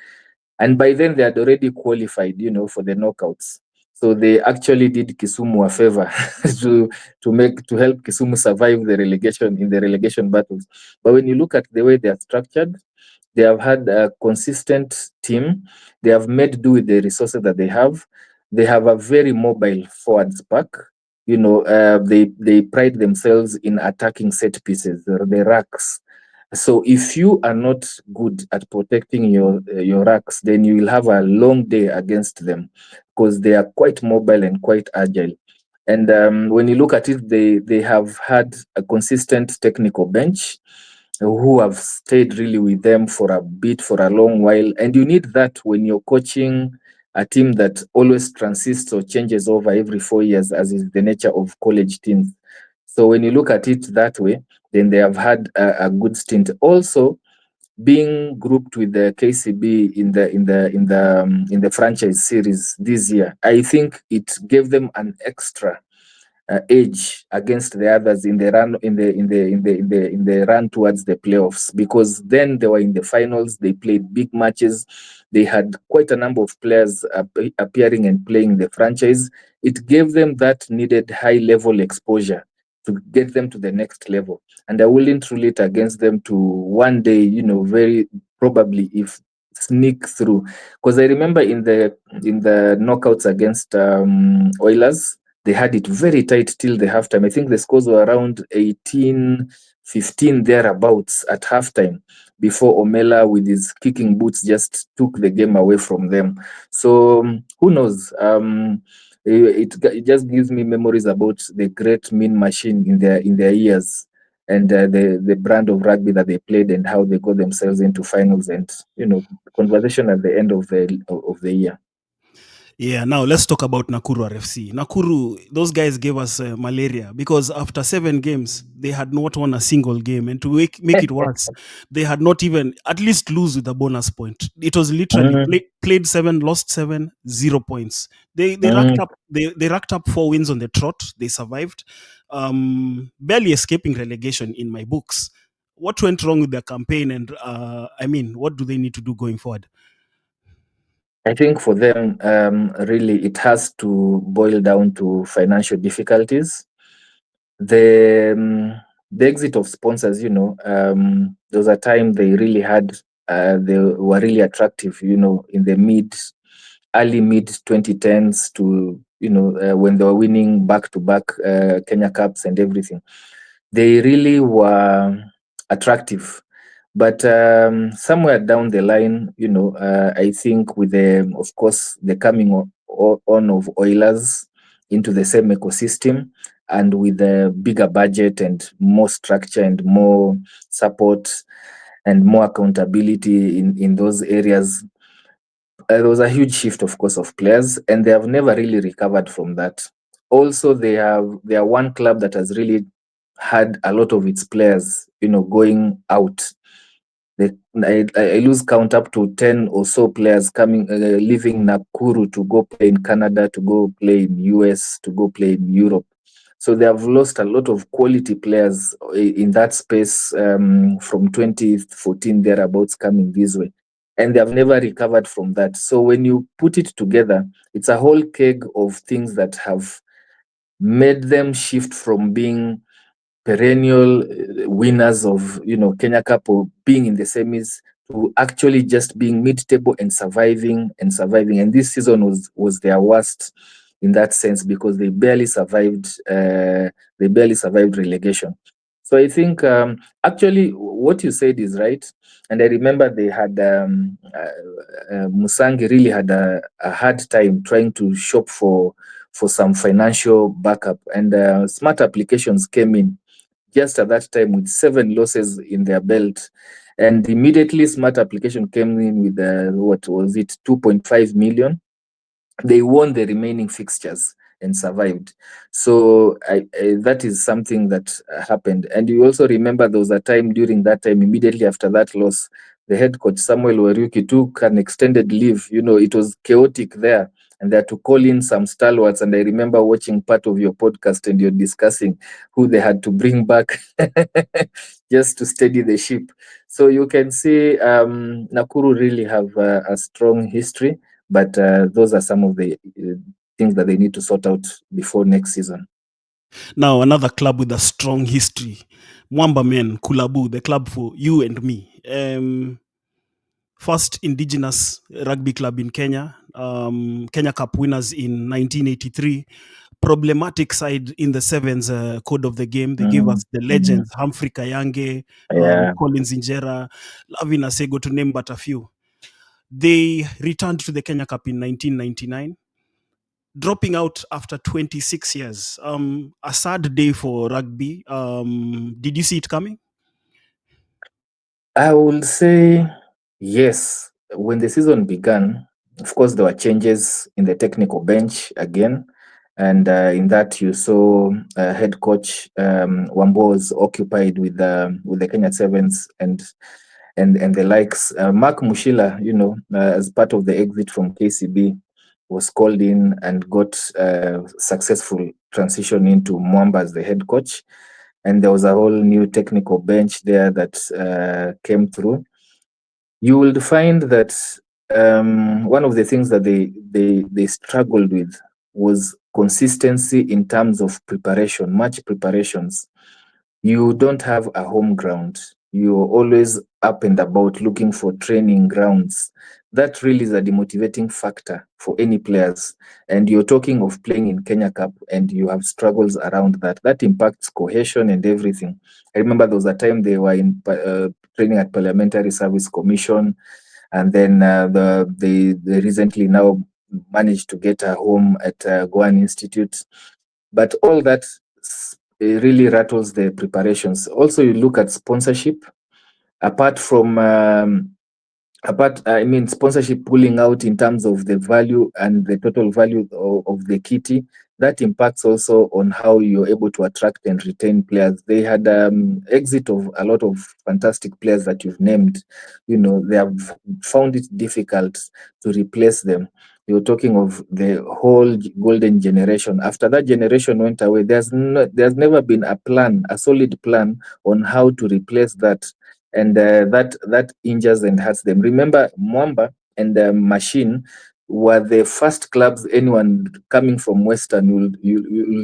and by then they had already qualified, for the knockouts. So they actually did Kisumu a favor to help Kisumu survive the relegation battles. But when you look at the way they are structured, they have had a consistent team. They have made do with the resources that they have. They have a very mobile forwards pack. They pride themselves in attacking set pieces, the racks. So if you are not good at protecting your racks, then you will have a long day against them, because they are quite mobile and quite agile. And when you look at it, they have had a consistent technical bench who have stayed really with them for a long while. And you need that when you're coaching a team that always transists or changes over every 4 years, as is the nature of college teams. So when you look at it that way, then they have had a good stint. Also, being grouped with the KCB in the franchise series this year, I think it gave them an extra edge against the others in the run in the run towards the playoffs, because then they were in the finals, they played big matches, they had quite a number of players appearing and playing the franchise. It gave them that needed high level exposure to get them to the next level, and I wouldn't rule it against them to one day, very probably, if sneak through, because I remember in the knockouts against Oilers, they had it very tight till the halftime. I think the scores were around 18-15 thereabouts at halftime, before Omela, with his kicking boots, just took the game away from them. So who knows? It just gives me memories about the great mean machine in their years, and the brand of rugby that they played, and how they got themselves into finals, and conversation at the end of the year. Yeah, now let's talk about Nakuru RFC. Nakuru, those guys gave us malaria because after 7 games, they had not won a single game. And to make it worse, they had not even at least lose with a bonus point. It was literally Mm, played 7, lost 7, 0 points. They racked mm. up they racked up 4 wins on the trot. They survived, barely escaping relegation in my books. What went wrong with their campaign, and I mean, what do they need to do going forward? I think for them, really, it has to boil down to financial difficulties. The exit of sponsors, there was a time they really had, they were really attractive, in the early mid 2010s, to, when they were winning back to back Kenya Cups and everything. They really were attractive. But somewhere down the line, I think with of course, the coming on of Oilers into the same ecosystem, and with a bigger budget and more structure and more support and more accountability in those areas, there was a huge shift, of course, of players, and they have never really recovered from that. Also, they are one club that has really had a lot of its players, going out. I lose count up to 10 or so players coming, leaving Nakuru to go play in Canada, to go play in US, to go play in Europe. So they have lost a lot of quality players in that space, from 2014 thereabouts, coming this way. And they have never recovered from that. So when you put it together, it's a whole keg of things that have made them shift from being perennial winners of Kenya Cup, or being in the semis, to actually just being mid-table and surviving and surviving. And this season was their worst in that sense, because they barely survived. They barely survived relegation. So I think, actually, what you said is right. And I remember they had, Musangi really had a hard time trying to shop for some financial backup, and smart applications came in just at that time with 7 losses in their belt. And immediately, smart application came in with, what was it, 2.5 million. They won the remaining fixtures and survived. So that is something that happened. And you also remember there was a time, during that time, immediately after that loss, the head coach Samuel Wariuki took an extended leave. It was chaotic there, and they had to call in some stalwarts. And I remember watching part of your podcast, and you're discussing who they had to bring back just to steady the ship. So you can see, Nakuru really have a strong history, but those are some of the things that they need to sort out before next season. Now, another club with a strong history, Mwamba Men, Kulabu, the club for you and me. First indigenous rugby club in Kenya, Kenya Cup winners in 1983. Problematic side in the sevens code of the game. They gave Mm, us the mm, legends, Humphrey Kayange, yeah. Collins Injera, Lavin Asego, to name but a few. They returned to the Kenya Cup in 1999, dropping out after 26 years. A sad day for rugby. Did you see it coming? I will say yes. When the season began, of course, there were changes in the technical bench again. And in that, you saw head coach Kwambo was occupied with the Kenya Sevens and the likes. Mark Mushila, as part of the exit from KCB, was called in and got successful transition into Mwamba as the head coach. And there was a whole new technical bench there that came through. You will find that one of the things that they struggled with was consistency in terms of preparation, match preparations. You don't have a home ground. You're always up and about looking for training grounds. That really is a demotivating factor for any players. And you're talking of playing in Kenya Cup and you have struggles around that. That impacts cohesion and everything. I remember there was a time they were in training at Parliamentary Service Commission, and then they recently now managed to get a home at Goan Institute. But all that it really rattles the preparations. Also, you look at sponsorship. Apart from sponsorship pulling out in terms of the value and the total value of the kitty, that impacts also on how you're able to attract and retain players. They had exit of a lot of fantastic players that you've named. They have found it difficult to replace them. You're talking of the whole golden generation. After that generation went away, there's never been a solid plan on how to replace that, and that injures and hurts them. Remember, Mwamba and Machine were the first clubs anyone coming from Western will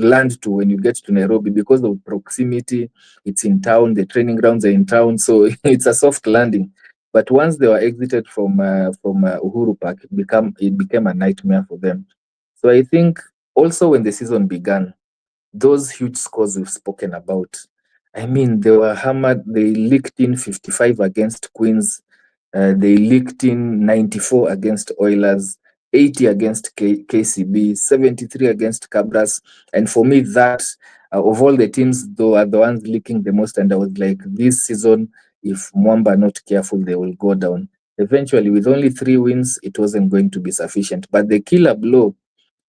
land to when you get to Nairobi, because of proximity. It's in town, the training grounds are in town, so it's a soft landing. But once they were exited from Uhuru Park, it became a nightmare for them. So I think also when the season began, those huge scores we've spoken about, I mean, they were hammered. They leaked in 55 against Queens. They leaked in 94 against Oilers, 80 against KCB, 73 against Cabras. And for me, that of all the teams, though, are the ones leaking the most. And I was like, this season, if Mwamba are not careful, they will go down. Eventually, with only 3 wins, it wasn't going to be sufficient. But the killer blow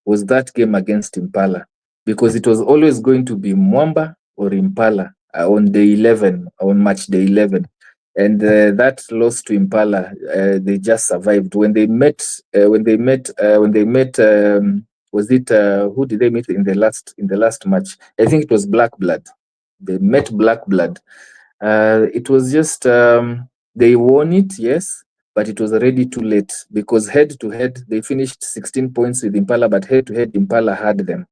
was that game against Impala, because it was always going to be Mwamba or Impala on day 11, on match day 11. And that loss to Impala, they just survived. When they met, was it who did they meet in the last match? I think it was Black Blood. They met Black Blood. It was just they won it, yes, but it was already too late, because head to head they finished 16 points with Impala, but head to head Impala had them,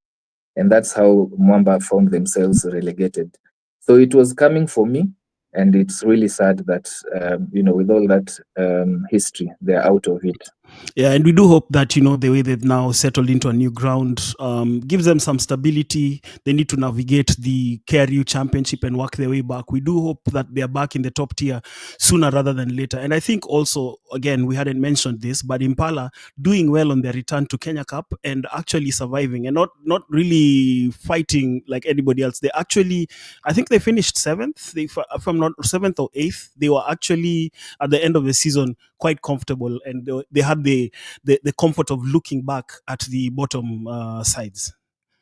and that's how Mwamba found themselves relegated. So it was coming for me, and it's really sad that with all that history, they're out of it. Yeah, and we do hope that the way they've now settled into a new ground gives them some stability. They need to navigate the KRU Championship and work their way back. We do hope that they're back in the top tier sooner rather than later. And I think also, again, we hadn't mentioned this, but Impala doing well on their return to Kenya Cup and actually surviving and not really fighting like anybody else. They actually, I think they finished seventh. If I'm not seventh or eighth, they were actually at the end of the season quite comfortable, and they had the comfort of looking back at the bottom sides.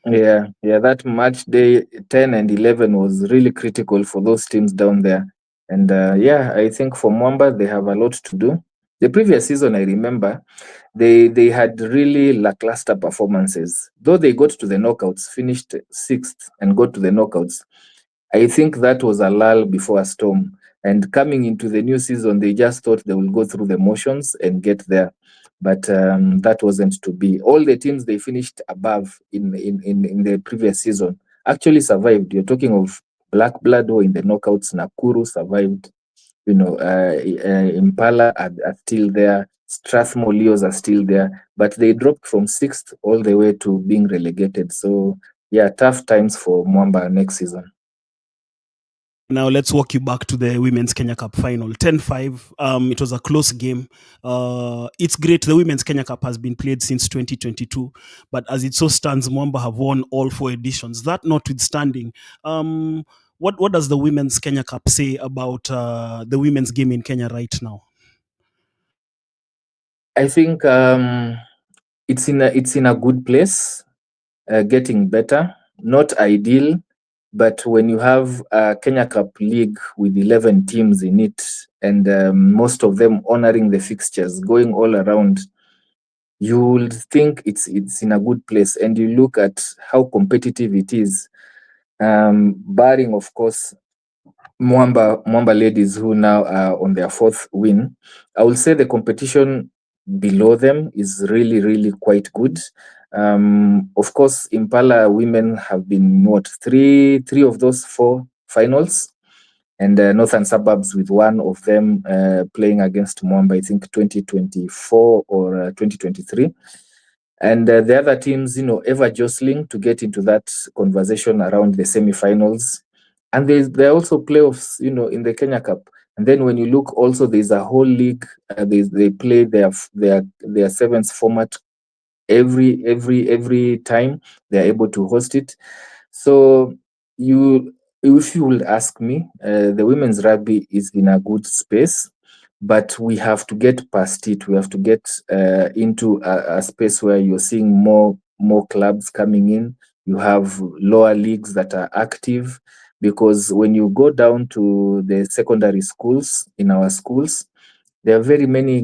Yeah, that match day 10 and 11 was really critical for those teams down there. And I think for Mwamba, they have a lot to do. The previous season, I remember, they had really lackluster performances. Though they got to the knockouts, finished 6th and got to the knockouts. I think that was a lull before a storm. And coming into the new season, they just thought they will go through the motions and get there. But that wasn't to be. All the teams they finished above in the previous season actually survived. You're talking of Black Blood, who in the knockouts, Nakuru survived. Impala are still there. Strathmore Leos are still there. But they dropped from 6th all the way to being relegated. So, yeah, tough times for Mwamba next season. Now let's walk you back to the Women's Kenya Cup final. 10-5. It was a close game. It's great. The Women's Kenya Cup has been played since 2022, but as it so stands, Mwamba have won all 4 editions. That notwithstanding, what does the Women's Kenya Cup say about the women's game in Kenya right now? I think it's in a good place. getting better, not ideal, but when you have a Kenya Cup league with 11 teams in it, and most of them honoring the fixtures, going all around, you will think it's in a good place. And you look at how competitive it is, barring, of course, Mwamba ladies, who now are on their fourth win. I will say the competition below them is really, really quite good. Of course, Impala women have been three of those four finals, and Northern Suburbs with one of them playing against Mwamba, I think 2024 or 2023. And the other teams, ever jostling to get into that conversation around the semi-finals. And there are also playoffs, in the Kenya Cup. And then when you look also, there's a whole league. They play their seventh format every time they're able to host it. So if you will ask me, the women's rugby is in a good space, but we have to get past it. We have to get into a space where you're seeing more clubs coming in. You have lower leagues that are active, because when you go down to the secondary schools, in our schools, there are very many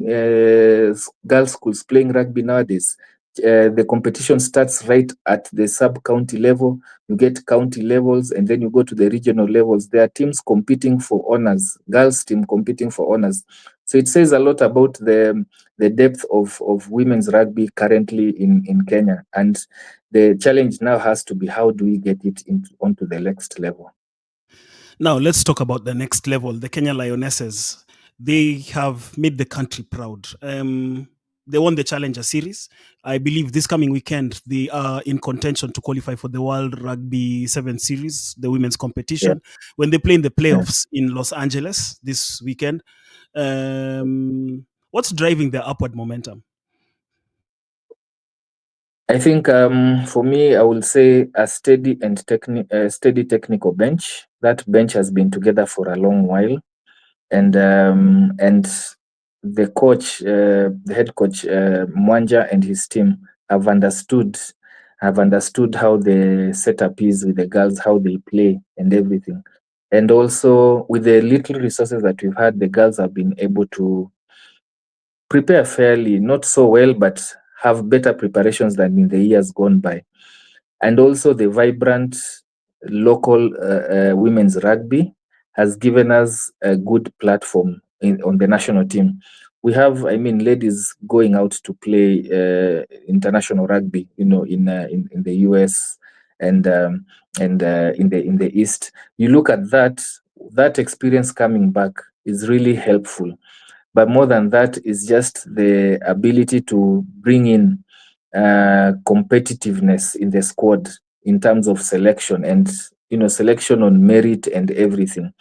girls' schools playing rugby nowadays. The competition starts right at the sub-county level. You get county levels, and then you go to the regional levels. There are teams competing for honors, girls' team competing for honors. So it says a lot about the depth of women's rugby currently in Kenya. And the challenge now has to be, how do we get it onto the next level? Now, let's talk about the next level, the Kenya Lionesses. They have made the country proud. They won the Challenger Series. I believe this coming weekend, they are in contention to qualify for the World Rugby 7 Series, the women's Yeah. competition, when they play in the Yeah. playoffs in Los Angeles this weekend. What's driving their upward momentum? I think for me, I will say a steady steady technical bench. That bench has been together for a long while, and the coach, the head coach Mwanja, and his team have understood how the setup is with the girls, how they play, and everything. And also, with the little resources that we've had, the girls have been able to prepare fairly, not so well, but have better preparations than in the years gone by. And also, the vibrant local women's rugby has given us a good platform on the national team. We have, ladies going out to play international rugby, in the US and in the East. You look at that experience coming back is really helpful. But more than that is just the ability to bring in competitiveness in the squad in terms of selection, and selection on merit and everything.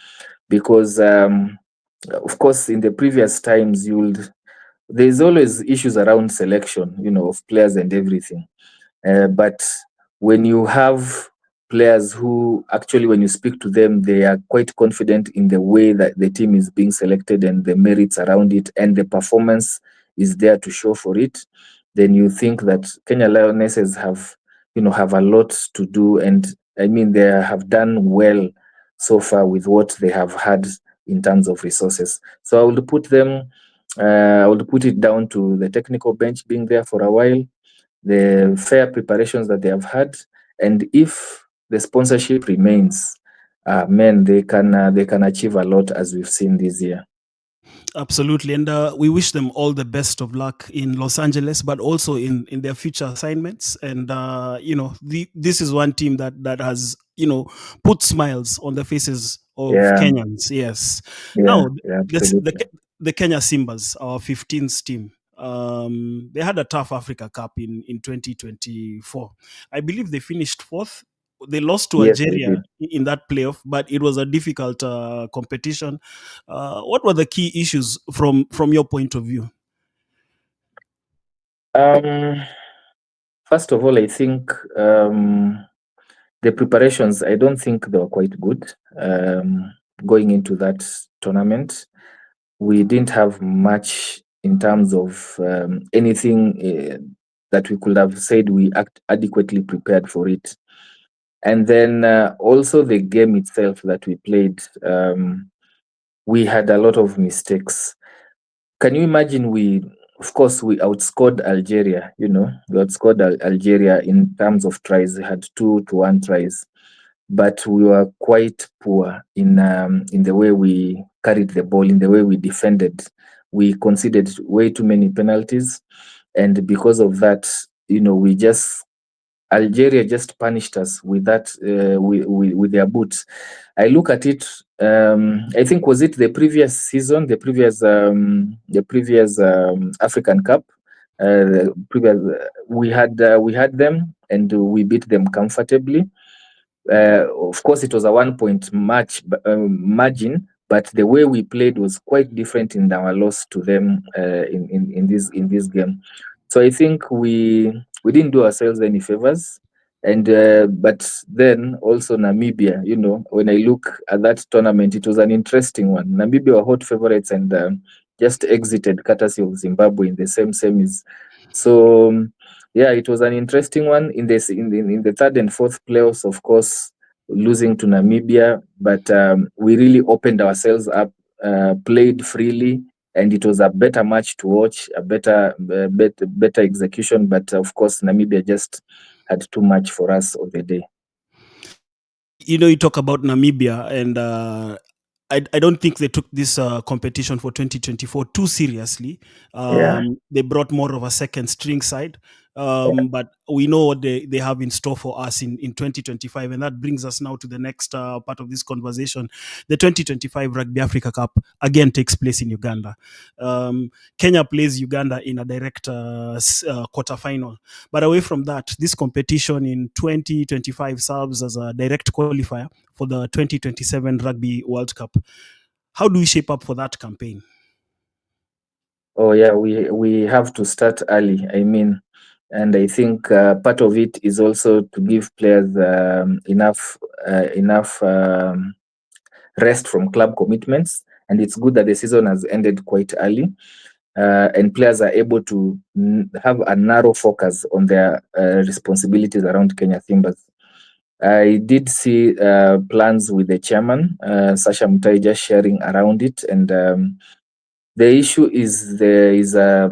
Because of course, in the previous times, there's always issues around selection, of players and everything. But when you have players who actually, when you speak to them, they are quite confident in the way that the team is being selected and the merits around it, and the performance is there to show for it, then you think that Kenya Lionesses have a lot to do. And they have done well so far with what they have had in terms of resources. So I would put it down to the technical bench being there for a while, the fair preparations that they have had, and if the sponsorship remains, they can achieve a lot, as we've seen this year. Absolutely. And we wish them all the best of luck in Los Angeles, but also in their future assignments. And, this is one team that has, put smiles on the faces of Yeah, Kenyans. Yes. yeah, Now, yeah, the, absolutely. the Kenya Simbas, our 15th team, they had a tough Africa Cup in 2024. I believe they finished fourth. They lost to Yes, they Algeria did. in that playoff, but it was a difficult competition. What were the key issues from your point of view? Um, First of all, I think the preparations, I don't think they were quite good going into that tournament. We didn't have much in terms of anything that we could have said we act adequately prepared for it. And then also the game itself that we played, we had a lot of mistakes. Can you imagine? Of course, we outscored Algeria. We outscored Algeria in terms of tries. We had 2-1 tries, but we were quite poor in the way we carried the ball, in the way we defended. We conceded way too many penalties, and because of that, we just Algeria just punished us with that with their boots. I look at it. I think was it the previous season, the previous African Cup. We had them and we beat them comfortably. Of course, it was a 1 point margin, but the way we played was quite different in our loss to them in this game. So I think we didn't do ourselves any favors. And but then also Namibia, when I look at that tournament, it was an interesting one. Namibia were hot favorites and just exited courtesy of Zimbabwe in the same semis. So yeah, it was an interesting one in the third and fourth playoffs, of course, losing to Namibia, but we really opened ourselves up, played freely, and it was a better match to watch, a better execution. But of course, Namibia just had too much for us on the day. You talk about Namibia, and I don't think they took this competition for 2024 too seriously. Yeah, They brought more of a second string side, yeah. but we know what they have in store for us in 2025. And that brings us now to the next part of this conversation. The 2025 Rugby Africa Cup again takes place in Uganda. Kenya plays Uganda in a direct quarterfinal. But away from that, this competition in 2025 serves as a direct qualifier for the 2027 Rugby World Cup. How do we shape up for that campaign? Oh yeah, we have to start early. I mean, and I think part of it is also to give players enough rest from club commitments. And it's good that the season has ended quite early, and players are able to have a narrow focus on their responsibilities around Kenya Thimbers. I did see plans with the chairman, Sasha Mutai, just sharing around it, and the issue is there is a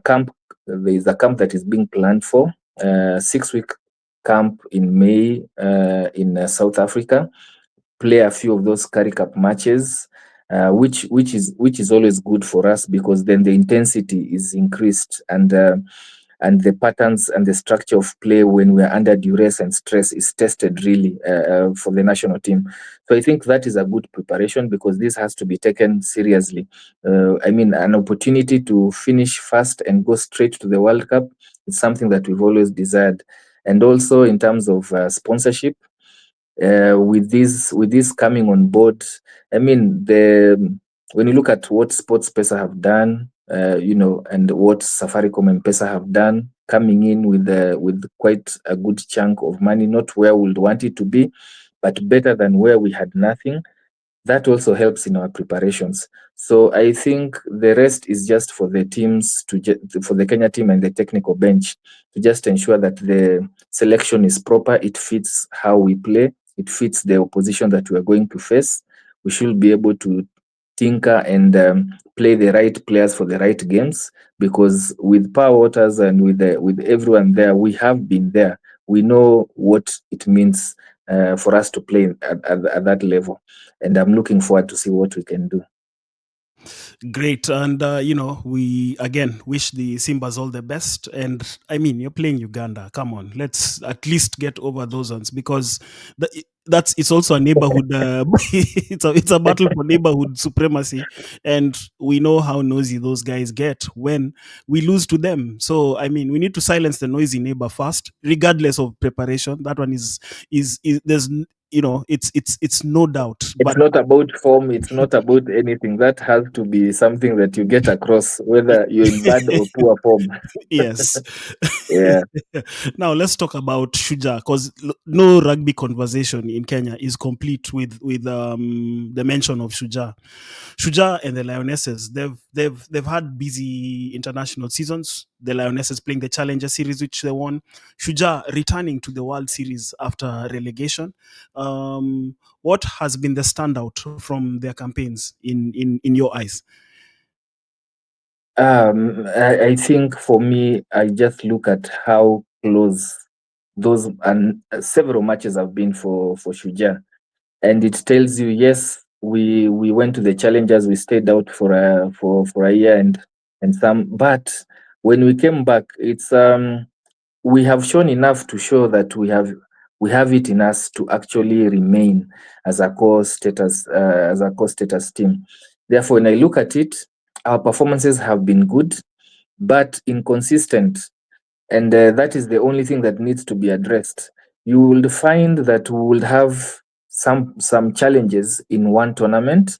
camp that is being planned for 6-week camp in May in South Africa. Play a few of those Currie Cup matches, which is always good for us because then the intensity is increased and the patterns and the structure of play when we are under duress and stress is tested really for the national team. So I think that is a good preparation because this has to be taken seriously. I mean, an opportunity to finish fast and go straight to the World Cup is something that we've always desired. And also in terms of sponsorship, with this coming on board, I mean, when you look at what Sports Pesa have done, and what Safaricom and Pesa have done, coming in with quite a good chunk of money, not where we'd want it to be, but better than where we had nothing. That also helps in our preparations. So I think the rest is just for the teams for the Kenya team and the technical bench to just ensure that the selection is proper. It fits how we play. It fits the opposition that we are going to face. We should be able to tinker and play the right players for the right games because with Power Waters and with everyone there, we have been there. We know what it means for us to play at that level, and I'm looking forward to see what we can do. Great. And, we again wish the Simbas all the best. And I mean, you're playing Uganda. Come on, let's at least get over those ones because it's also a neighborhood. It's a battle for neighborhood supremacy. And we know how noisy those guys get when we lose to them. So, I mean, we need to silence the noisy neighbor first, regardless of preparation. That one is there's it's no doubt. It's But not about form, it's not about anything. That has to be something that you get across, whether you're in bad or poor form. yes. Yeah. Now let's talk about Shuja, because no rugby conversation in Kenya is complete with the mention of Shuja. Shuja and the Lionesses, they've had busy international seasons. The Lionesses playing the Challenger Series, which they won. Shuja returning to the World Series after relegation. What has been the standout from their campaigns in your eyes? I think for me, I just look at how close those and several matches have been for Shuja, and it tells you, yes, we went to the challengers, we stayed out for a year and some, but when we came back, it's we have shown enough to show that we have it in us to actually remain as a core status team. Therefore, when I look at it, our performances have been good but inconsistent, and that is the only thing that needs to be addressed. You will find that we will have some challenges in one tournament,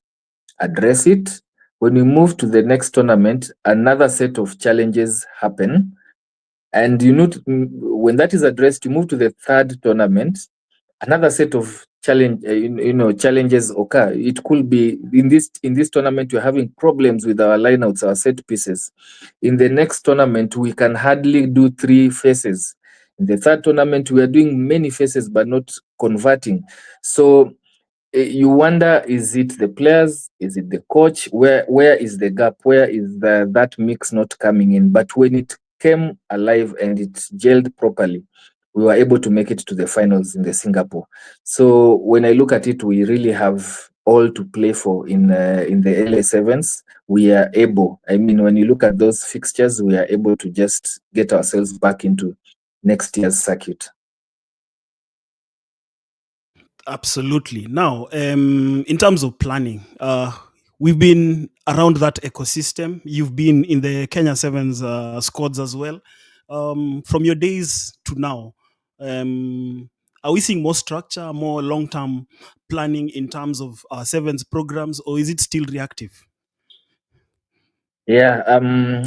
address it. When we move to the next tournament, another set of challenges happen, and when that is addressed, you move to the third tournament, another set of challenges occur. It could be in this tournament we're having problems with our lineouts, our set pieces. In the next tournament we can hardly do 3 faces. In the third tournament we are doing many faces but not converting. So you wonder, is it the players, is it the coach, where is the gap, where is that mix not coming in? But when it came alive and it gelled properly, we were able to make it to the finals in the Singapore. So when I look at it, we really have all to play for in the LA7s. We are able, I mean, when you look at those fixtures, we are able to just get ourselves back into next year's circuit. Absolutely. Now, in terms of planning, we've been around that ecosystem. You've been in the Kenya Sevens squads as well. From your days to now, are we seeing more structure, more long-term planning in terms of Sevens programs, or is it still reactive? Yeah,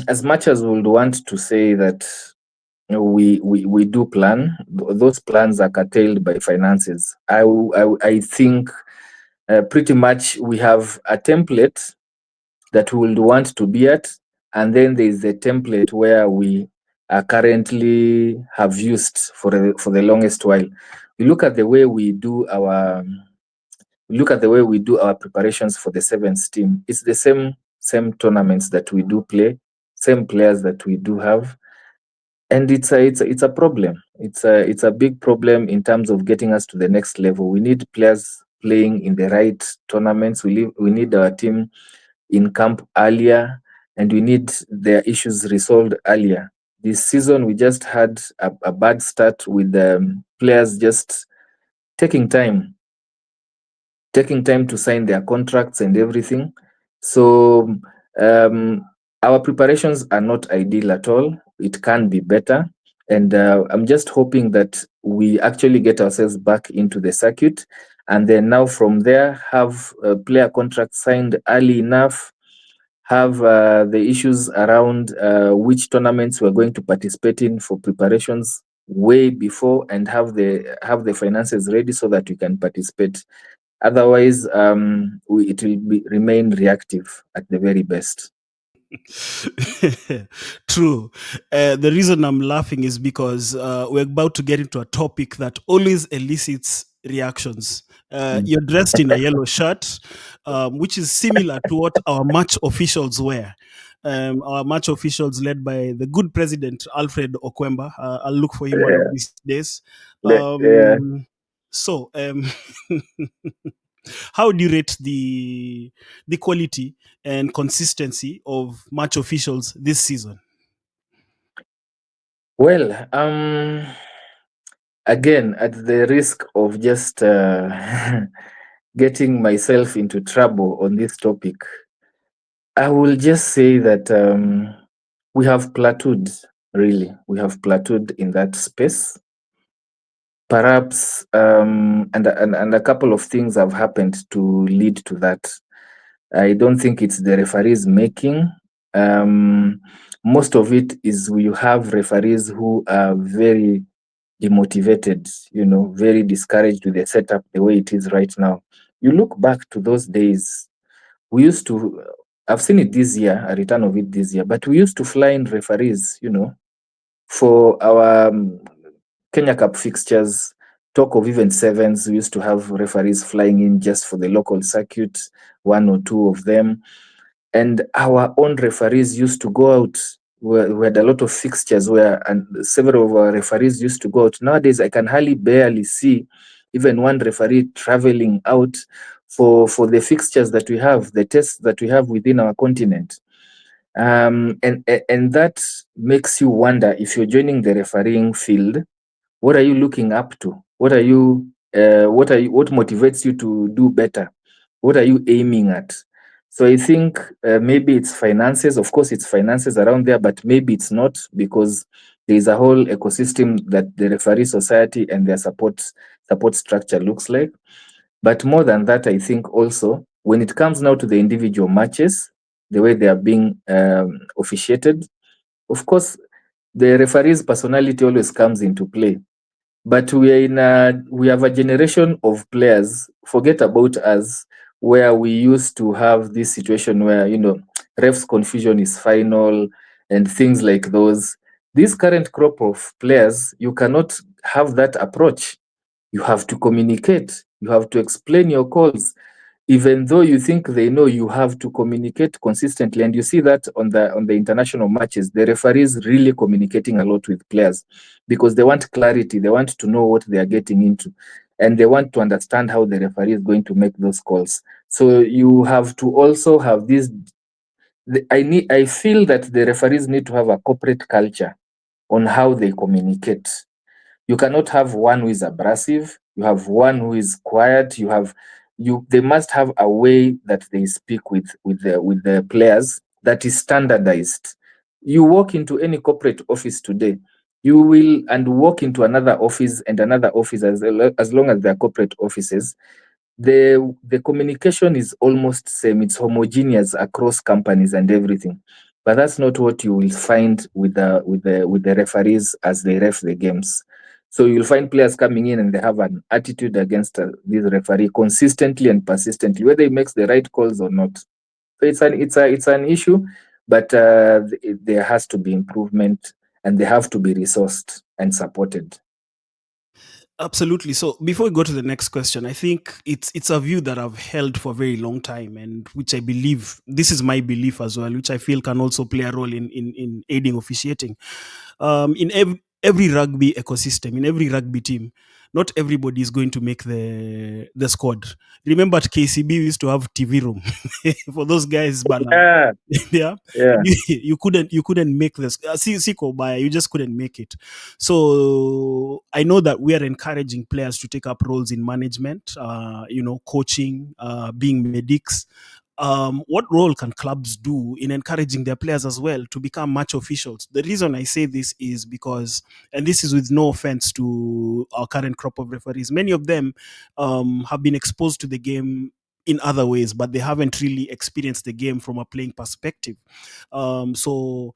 as much as we would want to say that we do plan, those plans are curtailed by finances. I think pretty much we have a template that we would want to be at, and then there is a template where we are currently have used for the longest while. We look at the way we do our preparations for the sevens team. It's the same tournaments that we do play, same players that we do have, and it's a problem. It's a big problem in terms of getting us to the next level. We need players playing in the right tournaments. We need our team in camp earlier, and we need their issues resolved earlier. This season we just had a bad start with the players just taking time to sign their contracts and everything. So um, our preparations are not ideal at all. It can be better. And I'm just hoping that we actually get ourselves back into the circuit, and then now from there have player contracts signed early enough, have the issues around which tournaments we're going to participate in for preparations way before, and have the finances ready so that we can participate. Otherwise, it will remain reactive at the very best. True. The reason I'm laughing is because we're about to get into a topic that always elicits reactions. Mm. You're dressed in a yellow shirt, which is similar to what our match officials wear. Our match officials, led by the good president Alfred Okwemba. I'll look for him one of Yeah. these days. Yeah. So, how do you rate the quality and consistency of match officials this season? Well, again, at the risk of just getting myself into trouble on this topic, I will just say that we have plateaued, really. We have plateaued in that space. perhaps, and a couple of things have happened to lead to that. I don't think it's the referees making. Most of it is you have referees who are very demotivated, very discouraged with the setup the way it is right now. You look back to those days, we used to, I've seen it this year, a return of it this year, but we used to fly in referees, for our Kenya Cup fixtures, talk of even sevens. We used to have referees flying in just for the local circuit, one or two of them. And our own referees used to go out. We had a lot of fixtures where, and several of our referees used to go out. Nowadays, I can hardly barely see even one referee traveling out for the fixtures that we have, the tests that we have within our continent. And that makes you wonder, if you're joining the refereeing field, what are you looking up to? What motivates you to do better? What are you aiming at? So I think maybe it's finances. Of course, it's finances around there, but maybe it's not, because there's a whole ecosystem that the referee society and their support structure looks like. But more than that, I think also when it comes now to the individual matches, the way they are being officiated, of course, the referee's personality always comes into play. But we have a generation of players, forget about us, where we used to have this situation where, ref's confusion is final and things like those. This current crop of players, you cannot have that approach. You have to communicate, you have to explain your calls. Even though you think they know, you have to communicate consistently. And you see that on the international matches, the referees really communicating a lot with players, because they want clarity, they want to know what they are getting into, and they want to understand how the referee is going to make those calls. So you have to also have this. I feel that the referees need to have a corporate culture on how they communicate. You cannot have one who is abrasive, you have one who is quiet, they must have a way that they speak with the players that is standardized. You walk into any corporate office today, you will and walk into another office and another office, as long as they're corporate offices, the communication is almost same. It's homogeneous across companies and everything. But that's not what you will find with the referees as they ref the games. So you'll find players coming in and they have an attitude against this referee consistently and persistently, whether he makes the right calls or not. So it's an issue, but there has to be improvement, and they have to be resourced and supported. Absolutely. So before we go to the next question, I think it's a view that I've held for a very long time, and which I believe, this is my belief as well, which I feel can also play a role in aiding officiating. In every rugby ecosystem, in every rugby team, not everybody is going to make the squad. Remember at KCB we used to have TV room for those guys, but Yeah, yeah, yeah. you couldn't make this. Siko Baya, you just couldn't make it. So I know that we are encouraging players to take up roles in management, coaching, being medics. What role can clubs do in encouraging their players as well to become match officials? The reason I say this is because, and this is with no offense to our current crop of referees, many of them have been exposed to the game in other ways, but they haven't really experienced the game from a playing perspective. So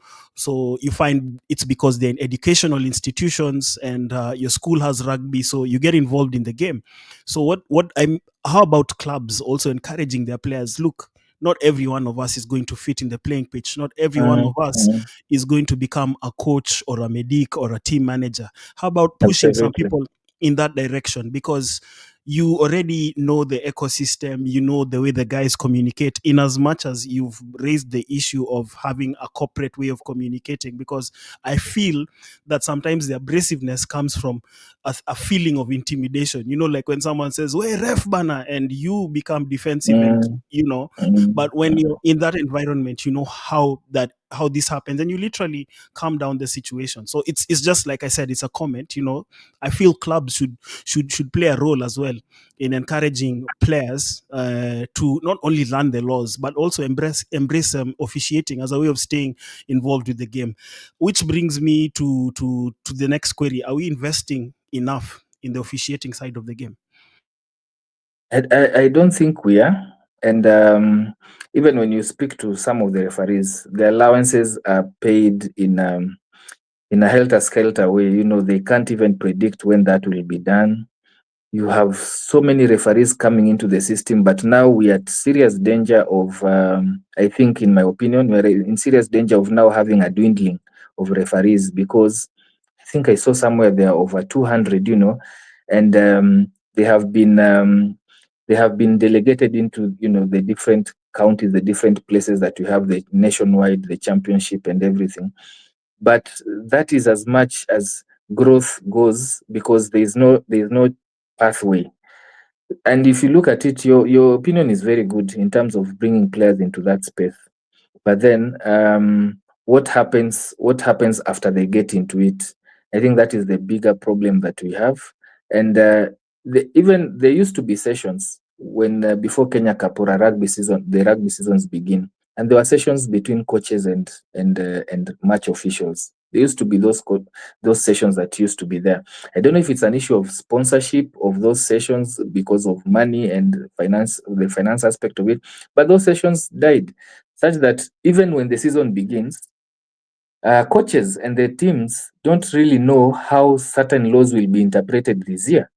you find it's because they're in educational institutions, and your school has rugby, so you get involved in the game. So what I'm how about clubs also encouraging their players? Look, not every one of us is going to fit in the playing pitch. Not every one of Mhm, us mhm. is going to become a coach or a medic or a team manager. How about pushing some Absolutely. people in that direction? Because you already know the ecosystem, you know the way the guys communicate, in as much as you've raised the issue of having a corporate way of communicating. Because I feel that sometimes the abrasiveness comes from a feeling of intimidation. Like when someone says, "Hey, ref banner," and you become defensive, and Mm, mm, but when mm, you're in that environment, you know how this happens, and you literally calm down the situation. So it's just like I said, it's a comment. I feel clubs should play a role as well in encouraging players to not only learn the laws but also embrace officiating as a way of staying involved with the game. Which brings me to the next query: are we investing enough in the officiating side of the game? I don't think we are. And even when you speak to some of the referees, the allowances are paid in a helter-skelter way. They can't even predict when that will be done. You have so many referees coming into the system, but now we are at serious danger of, I think, in my opinion, we're in serious danger of now having a dwindling of referees, because I think I saw somewhere there are over 200, and they have been delegated into, the different counties, the different places that you have, the nationwide, the championship and everything. But that is as much as growth goes, because there is no pathway. And if you look at it, your opinion is very good in terms of bringing players into that space. But then, what happens? What happens after they get into it? I think that is the bigger problem that we have. And even there used to be sessions when before Kenya Cup or the rugby seasons begin, and there were sessions between coaches and match officials. There used to be those sessions that used to be there. I don't know if it's an issue of sponsorship of those sessions because of money and the finance aspect of it, but those sessions died, such that even when the season begins, coaches and their teams don't really know how certain laws will be interpreted this year.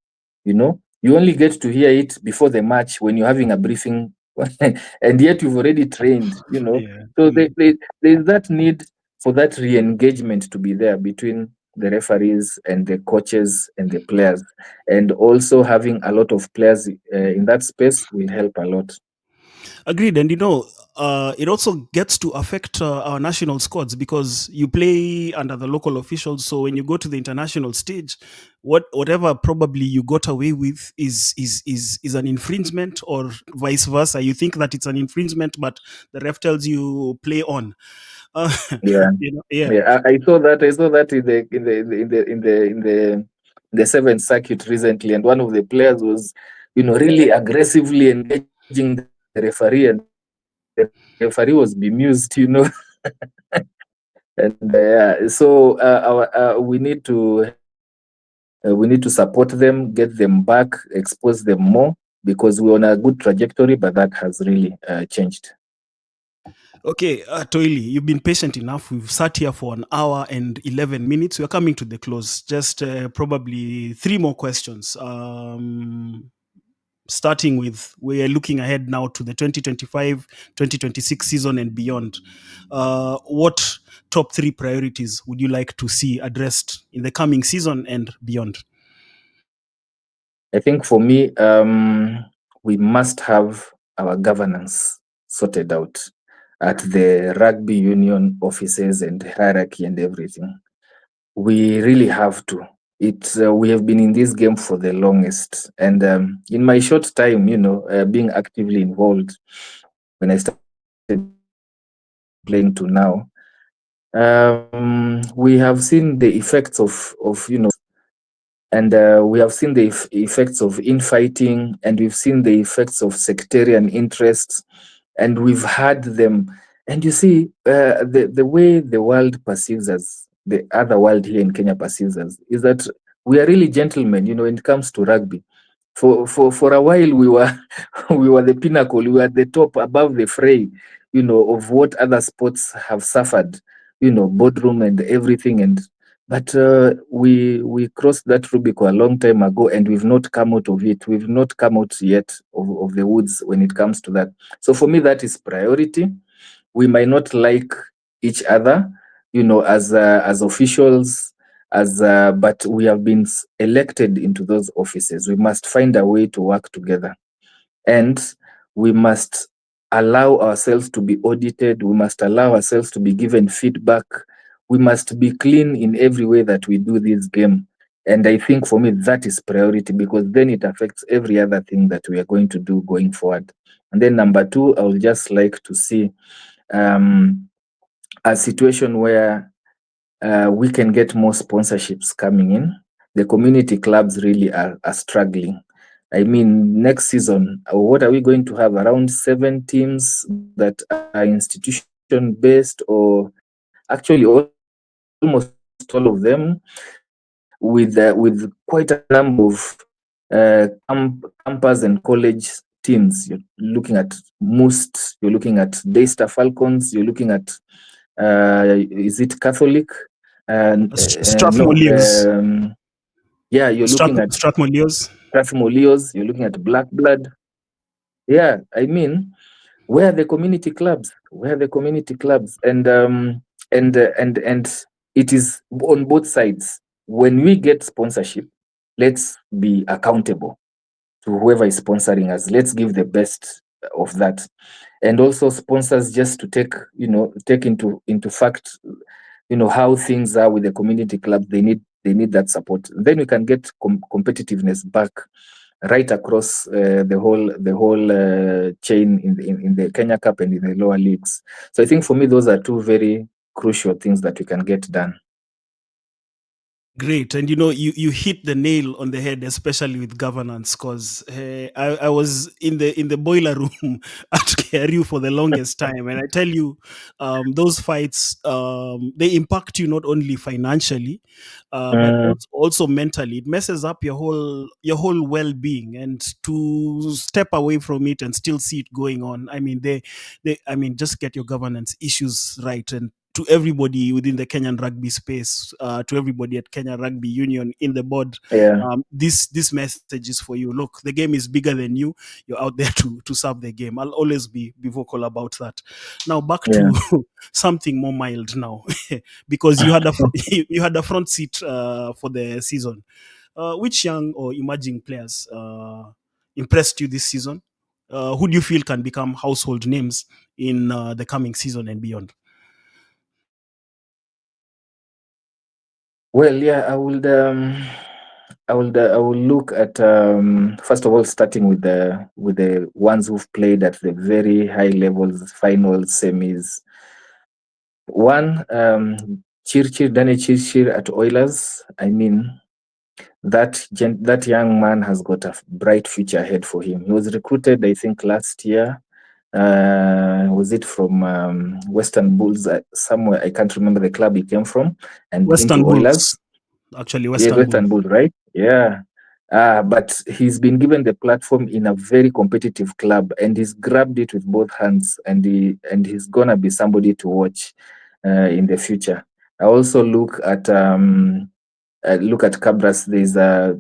You only get to hear it before the match when you're having a briefing, and yet you've already trained. Yeah. So there's that need for that re-engagement to be there between the referees and the coaches and the players, and also having a lot of players in that space will help a lot. Agreed. And it also gets to affect our national squads, because you play under the local officials. So when you go to the international stage, whatever probably you got away with is an infringement, or vice versa. You think that it's an infringement, but the ref tells you play on. Uh, Yeah. yeah. Yeah, I saw that. I saw that in the seventh circuit recently, and one of the players was, really aggressively engaging the referee, and the referee was bemused. And so we need to support them, get them back, expose them more, because we're on a good trajectory, but that has really changed. Okay, Toili, you've been patient enough. We've sat here for an hour and 11 minutes. We're coming to the close. Just probably three more questions. Starting with, we are looking ahead now to the 2025-2026 season and beyond. What top three priorities would you like to see addressed in the coming season and beyond? I think for me, we must have our governance sorted out at the rugby union offices and hierarchy and everything. We really have to. We have been in this game for the longest, and in my short time, being actively involved, when I started playing to now, we have seen the effects of and we have seen the effects of infighting, and we've seen the effects of sectarian interests, and we've had them. And you see, the way the world perceives us, the other world here in Kenya perceives us, is that we are really gentlemen, when it comes to rugby. For a while, we were we were the pinnacle, we were at the top, above the fray, of what other sports have suffered, boardroom and everything. But we crossed that Rubicon a long time ago, and we've not come out of it. We've not come out yet of the woods when it comes to that. So for me, that is priority. We might not like each other, as officials, but we have been elected into those offices. We must find a way to work together, and we must allow ourselves to be audited. We must allow ourselves to be given feedback. We must be clean in every way that we do this game. And I think for me, that is priority, because then it affects every other thing that we are going to do going forward. And then number two, I would just like to see a situation where we can get more sponsorships coming in. The community clubs really are struggling. I mean, next season, what are we going to have? Around 7 teams that are institution based, or actually almost all of them. with quite a number of campus and college teams. You're looking at Must, you're looking at Daystar Falcons, you're looking at is it Catholic? No, Strathmore Leos. yeah, you're looking at Strathmore Leos. Strathmore Leos, you're looking at Black Blood. Yeah, I mean, where are the community clubs? Where are the community clubs? And it is on both sides. When we get sponsorship, let's be accountable to whoever is sponsoring us. Let's give the best of that. And also sponsors, just to take into fact, how things are with the community club. They need that support. Then we can get competitiveness back right across the whole chain in the Kenya Cup and in the lower leagues. So I think for me, those are two very crucial things that we can get done. Great, and you hit the nail on the head, especially with governance, because I was in the boiler room at KRU for the longest time, and I tell you, those fights, they impact you not only financially, but also mentally. It messes up your whole well-being, and to step away from it and still see it going on. I mean, just get your governance issues right. And to everybody within the Kenyan rugby space, to everybody at Kenya Rugby Union in the board, Yeah. this message is for you. Look, the game is bigger than you. You're out there to serve the game. I'll always be vocal about that. Now back Yeah. to something more mild now, because you had you had a front seat for the season. Which young or emerging players impressed you this season? Who do you feel can become household names in the coming season and beyond? Well, yeah, I will look at, first of all, starting with the ones who've played at the very high levels, finals, semis. One, Daniel Chirchir at Oilers. I mean, that young man has got a bright future ahead for him. He was recruited, I think, last year. Was it from Western Bulls? Somewhere, I can't remember the club he came from, and Western into Oilers. Bulls. Actually, Yeah, Western Western Bulls. Bulls, right? Yeah. But he's been given the platform in a very competitive club, and he's grabbed it with both hands, and he's gonna be somebody to watch in the future. I also look at Cabras. There's a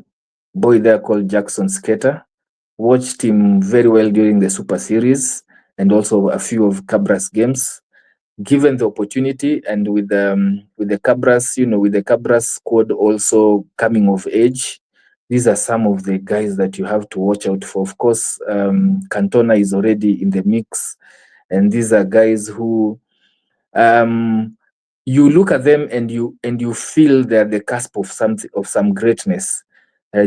boy there called Jackson Skater. Watched him very well during the Super Series and also a few of Cabras games. Given the opportunity, and with the Cabras, with the Cabras squad also coming of age, these are some of the guys that you have to watch out for. Of course, Cantona is already in the mix, and these are guys who you look at them and you feel they're the cusp of some greatness.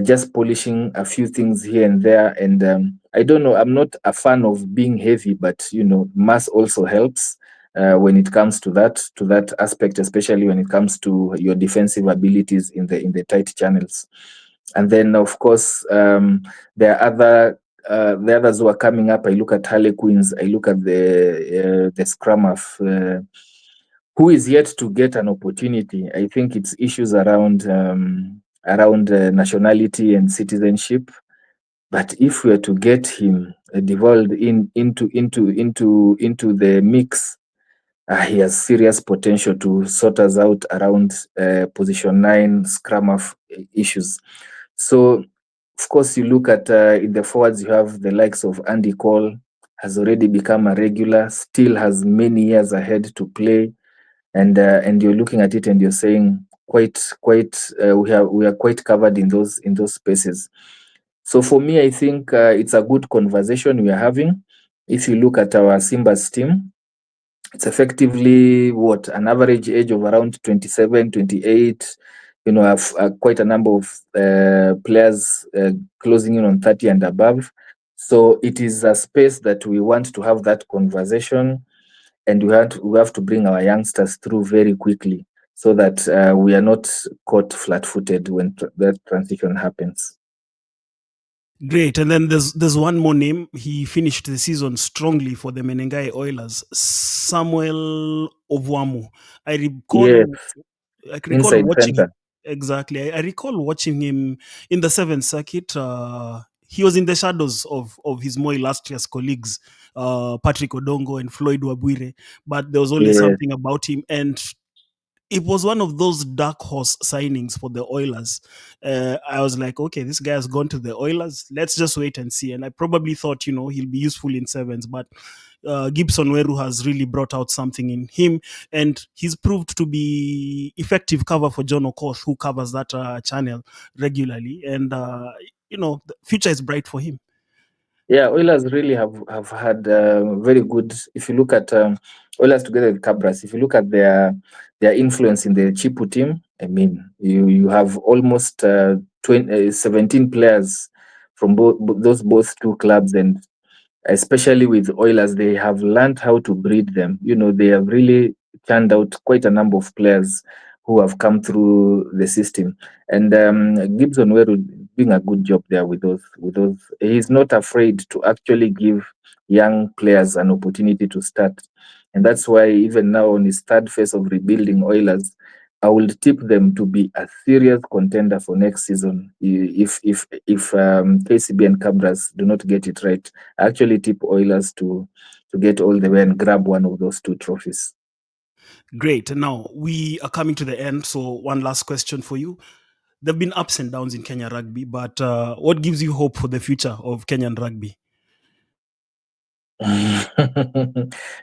Just polishing a few things here and there, and I don't know. I'm not a fan of being heavy, but mass also helps when it comes to that aspect, especially when it comes to your defensive abilities in the tight channels. And then, of course, there are the others who are coming up. I look at Harlequins. I look at the scrum of who is yet to get an opportunity. I think it's issues around nationality and citizenship. But if we are to get him devolved into the mix, he has serious potential to sort us out around position 9 scrum of issues. So, of course, you look at in the forwards, you have the likes of Andy Cole, has already become a regular, still has many years ahead to play, and you're looking at it and you're saying quite we are quite covered in those spaces. So for me, I think it's a good conversation we are having. If you look at our Simba's team, it's effectively an average age of around 27, 28. Have quite a number of players closing in on 30 and above. So it is a space that we want to have that conversation, and we have to bring our youngsters through very quickly so that we are not caught flat-footed when that transition happens. Great. And then there's one more name. He finished the season strongly for the Menengai Oilers, Samuel Ovwamu. I Yes, recall inside watching him. center. Exactly. I recall watching him in the seventh circuit. He was in the shadows of his more illustrious colleagues, Patrick Odongo and Floyd Wabwire, but there was always Yes. something about him. And it was one of those dark horse signings for the Oilers. I was like, okay, this guy has gone to the Oilers. Let's just wait and see. And I probably thought, he'll be useful in sevens, but Gibson Weru has really brought out something in him, and he's proved to be effective cover for John Okoth, who covers that channel regularly. And the future is bright for him. Yeah, Oilers really have had very good. If you look at Oilers together with Cabras, if you look at their influence in the Chipu team, I mean, you have almost 17 players from those both two clubs, and especially with Oilers, they have learned how to breed them. They have really turned out quite a number of players who have come through the system. And Gibson Weru doing a good job there with those. He's not afraid to actually give young players an opportunity to start. And that's why even now on his third phase of rebuilding Oilers, I will tip them to be a serious contender for next season. If KCB and Cabras do not get it right, I actually tip Oilers to get all the way and grab one of those two trophies. Great. Now we are coming to the end. So one last question for you. There have been ups and downs in Kenya rugby, but what gives you hope for the future of Kenyan rugby?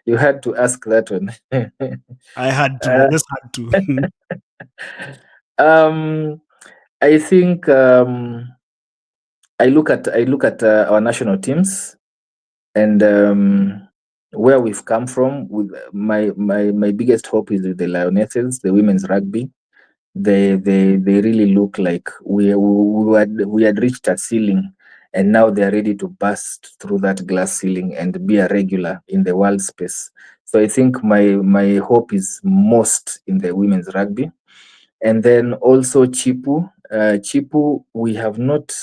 You had to ask that one. I had to. I just had to. um, I think I look at our national teams and where we've come from. With my biggest hope is with the Lionesses, the women's rugby. They really look like we had reached a ceiling, and now they are ready to burst through that glass ceiling and be a regular in the world space. So I think my hope is most in the women's rugby. And then also Chipu, we have not.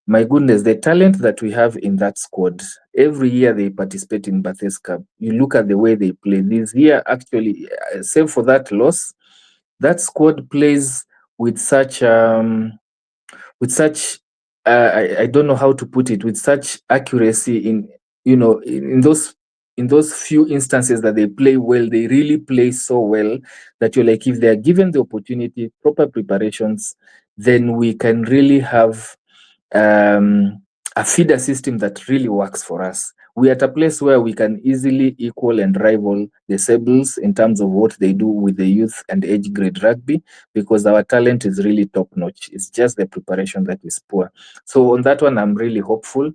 My goodness, the talent that we have in that squad. Every year they participate in Bathurst Cup. You look at the way they play. This year, actually, save for that loss, that squad plays with such I don't know how to put it, with such accuracy in those few instances that they play well. They really play so well that you're like, if they are given the opportunity, proper preparations, then we can really have um, a feeder system that really works for us. We're at a place where we can easily equal and rival the Sables in terms of what they do with the youth and age grade rugby, because our talent is really top notch. It's just the preparation that is poor. So on that one, I'm really hopeful.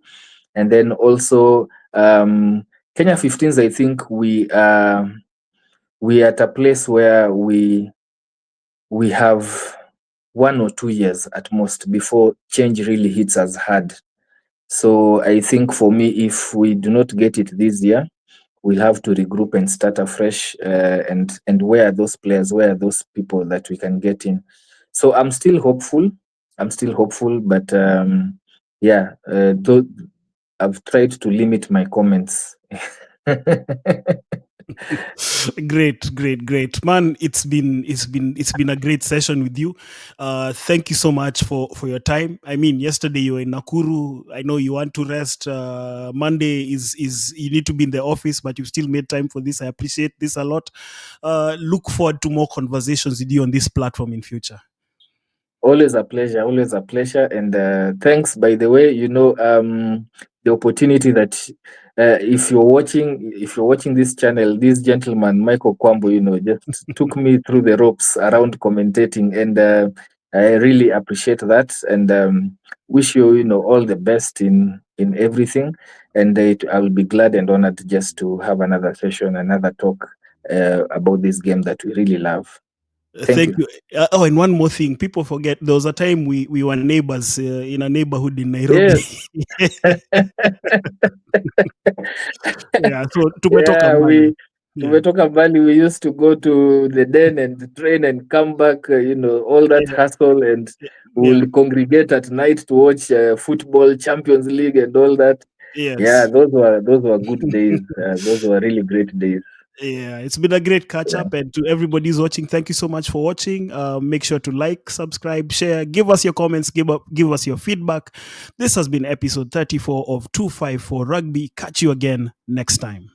And then also Kenya 15s, I think we are at a place where we have 1 or 2 years at most before change really hits us hard. So I think for me, if we do not get it this year, we'll have to regroup and start afresh. And where are those players? Where are those people that we can get in? So I'm still hopeful. But yeah, though I've tried to limit my comments. Great, man. It's been a great session with you. Thank you so much for your time. I mean, yesterday you were in Nakuru. I know you want to rest. Monday is you need to be in the office, but you still made time for this. I appreciate this a lot. Look forward to more conversations with you on this platform in future. Always a pleasure, and thanks, by the way. The opportunity that if you're watching this channel, this gentleman Michael Kwambo, just took me through the ropes around commentating, and I really appreciate that, and wish you all the best in everything. And I will be glad and honored just to have another session, another talk about this game that we really love. Thank Thank you. you. And one more thing, people forget there was a time we were neighbors in a neighborhood in Nairobi. Yes. Yeah, so tumetoka Yeah, mbali. Yeah, tumetoka mbali. We used to go to the den and train and come back, all that yeah, hustle, and we yeah, will congregate at night to watch football, Champions League, and all that. Yeah, yes. those were good days. Those were really great days. Yeah, it's been a great catch Yeah. up. And to everybody who's watching, thank you so much for watching. Make sure to like, subscribe, share, give us your comments, give us your feedback. This has been episode 34 of 254 Rugby. Catch you again next time.